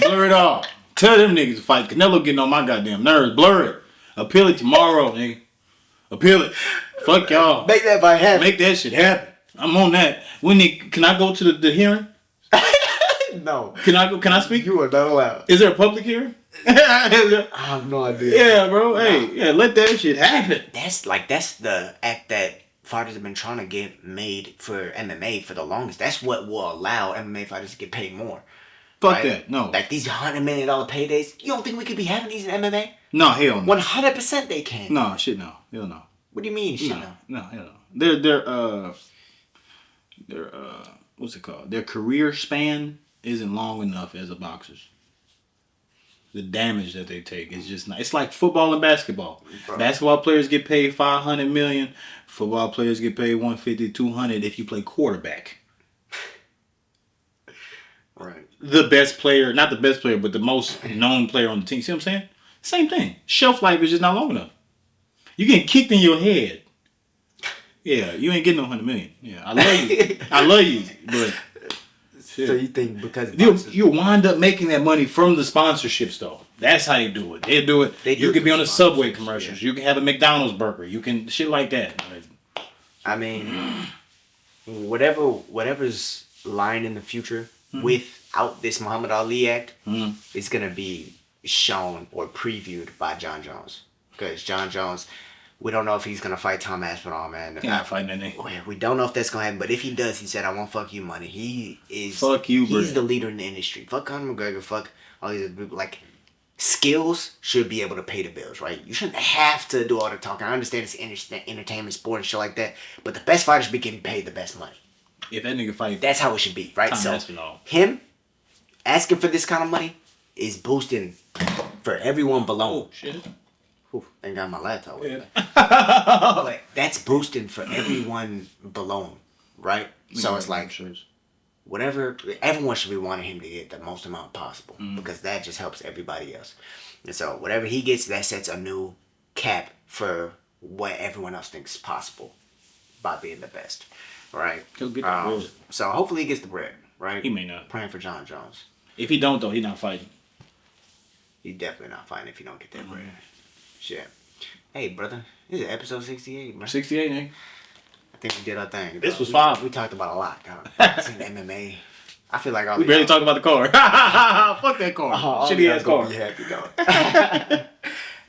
S2: Blur it all. Tell them niggas to fight. Canelo getting on my goddamn nerves. Blur it. Appeal it tomorrow, nigga. Appeal it. Fuck y'all.
S1: Make that fight happen.
S2: Make that shit happen. I'm on that. Can I go to the hearing?
S3: No.
S2: Can I go? Can I speak?
S3: You are not allowed.
S2: Is there a public hearing?
S3: I have no idea.
S2: Yeah, bro. Hey, yeah, let that shit happen.
S1: That's the act that fighters have been trying to get made for MMA for the longest. That's what will allow MMA fighters to get paid more.
S2: Fuck
S1: right?
S2: that. No.
S1: Like these $100 million paydays. You don't think we could be having these in MMA?
S2: No, hell no.
S1: 100% they can.
S2: No, shit no. Hell no.
S1: What do you mean, shit
S2: No,
S1: no?
S2: no, hell no. Their what's it called? Their career span isn't long enough as a boxer's. The damage that they take is just not. It's like football and basketball.
S1: Bro.
S2: Basketball players get paid $500 million. Football players get paid $150, $200 if you play quarterback.
S1: Right.
S2: The best player, not the best player, but the most known player on the team. See what I'm saying? Same thing. Shelf life is just not long enough. You getting kicked in your head. Yeah, you ain't getting no $100 million. Yeah, I love you. I love you, but shit.
S1: So you think because
S2: You wind up making that money from the sponsorships, though. That's how they do it. They do it.
S1: They do
S2: You
S1: it
S2: can be
S1: through
S2: on the Subway
S1: sponsorships,
S2: commercials.
S1: yeah.
S2: You can have a McDonald's burger. You can shit like that.
S1: I mean, whatever's lying in the future without this Muhammad Ali Act is gonna be shown or previewed by John Jones, because John Jones, we don't know if he's gonna fight Tom Aspinall, man.
S2: You're not fighting that nigga.
S1: We don't know if that's gonna happen, but if he does, he said, "I won't fuck you money." He is.
S2: Fuck you, bro.
S1: He's the leader in the industry. Fuck Conor McGregor. Fuck all these other people. Like, skills should be able to pay the bills, right? You shouldn't have to do all the talking. I understand it's entertainment, sport, and shit like that, but the best fighters be getting paid the best money.
S2: If that nigga fight,
S1: That's how it should be, right?
S2: Tom
S1: So
S2: Aspinall.
S1: him asking for this kind of money is boosting for everyone below.
S2: oh shit.
S1: Ooh, ain't got my laptop with
S2: Yeah.
S1: me. But that's boosting for everyone below, right? So it's like whatever, everyone should be wanting him to get the most amount possible because that just helps everybody else. And so whatever he gets, that sets a new cap for what everyone else thinks is possible by being the best, right?
S2: He'll get the bread.
S1: So hopefully he gets the bread, right?
S2: He may not.
S1: Praying for John Jones.
S2: If he don't though, he not fighting.
S1: He definitely not fighting if he don't get that bread. Shit. Hey, brother. This is episode 68, bro.
S2: 68, nigga.
S1: I think we did our thing.
S2: This was
S1: We
S2: 5.
S1: talked about a lot. Boxing, MMA.
S3: I feel like all
S2: We
S3: of
S2: barely
S3: y'all-
S2: talk about the car. Fuck that car.
S3: all
S2: Shitty
S3: y'all
S2: ass
S3: gonna
S2: car.
S3: be happy though.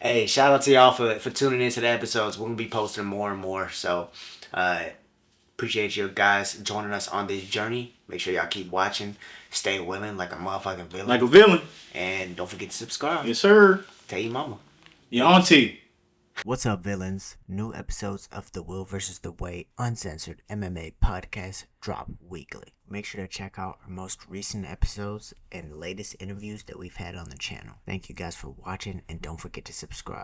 S3: Hey, shout out to y'all for tuning into the episodes. We're gonna be posting more and more. So appreciate you guys joining us on this journey. Make sure y'all keep watching. Stay willing like a motherfucking villain.
S2: Like a villain.
S3: And don't forget to subscribe.
S2: Yes, sir.
S3: Tell your mama.
S2: Your auntie.
S1: What's up, villains? New episodes of The Will vs. The Way Uncensored MMA podcast drop weekly. Make sure to check out our most recent episodes and latest interviews that we've had on the channel. Thank you guys for watching, and don't forget to subscribe.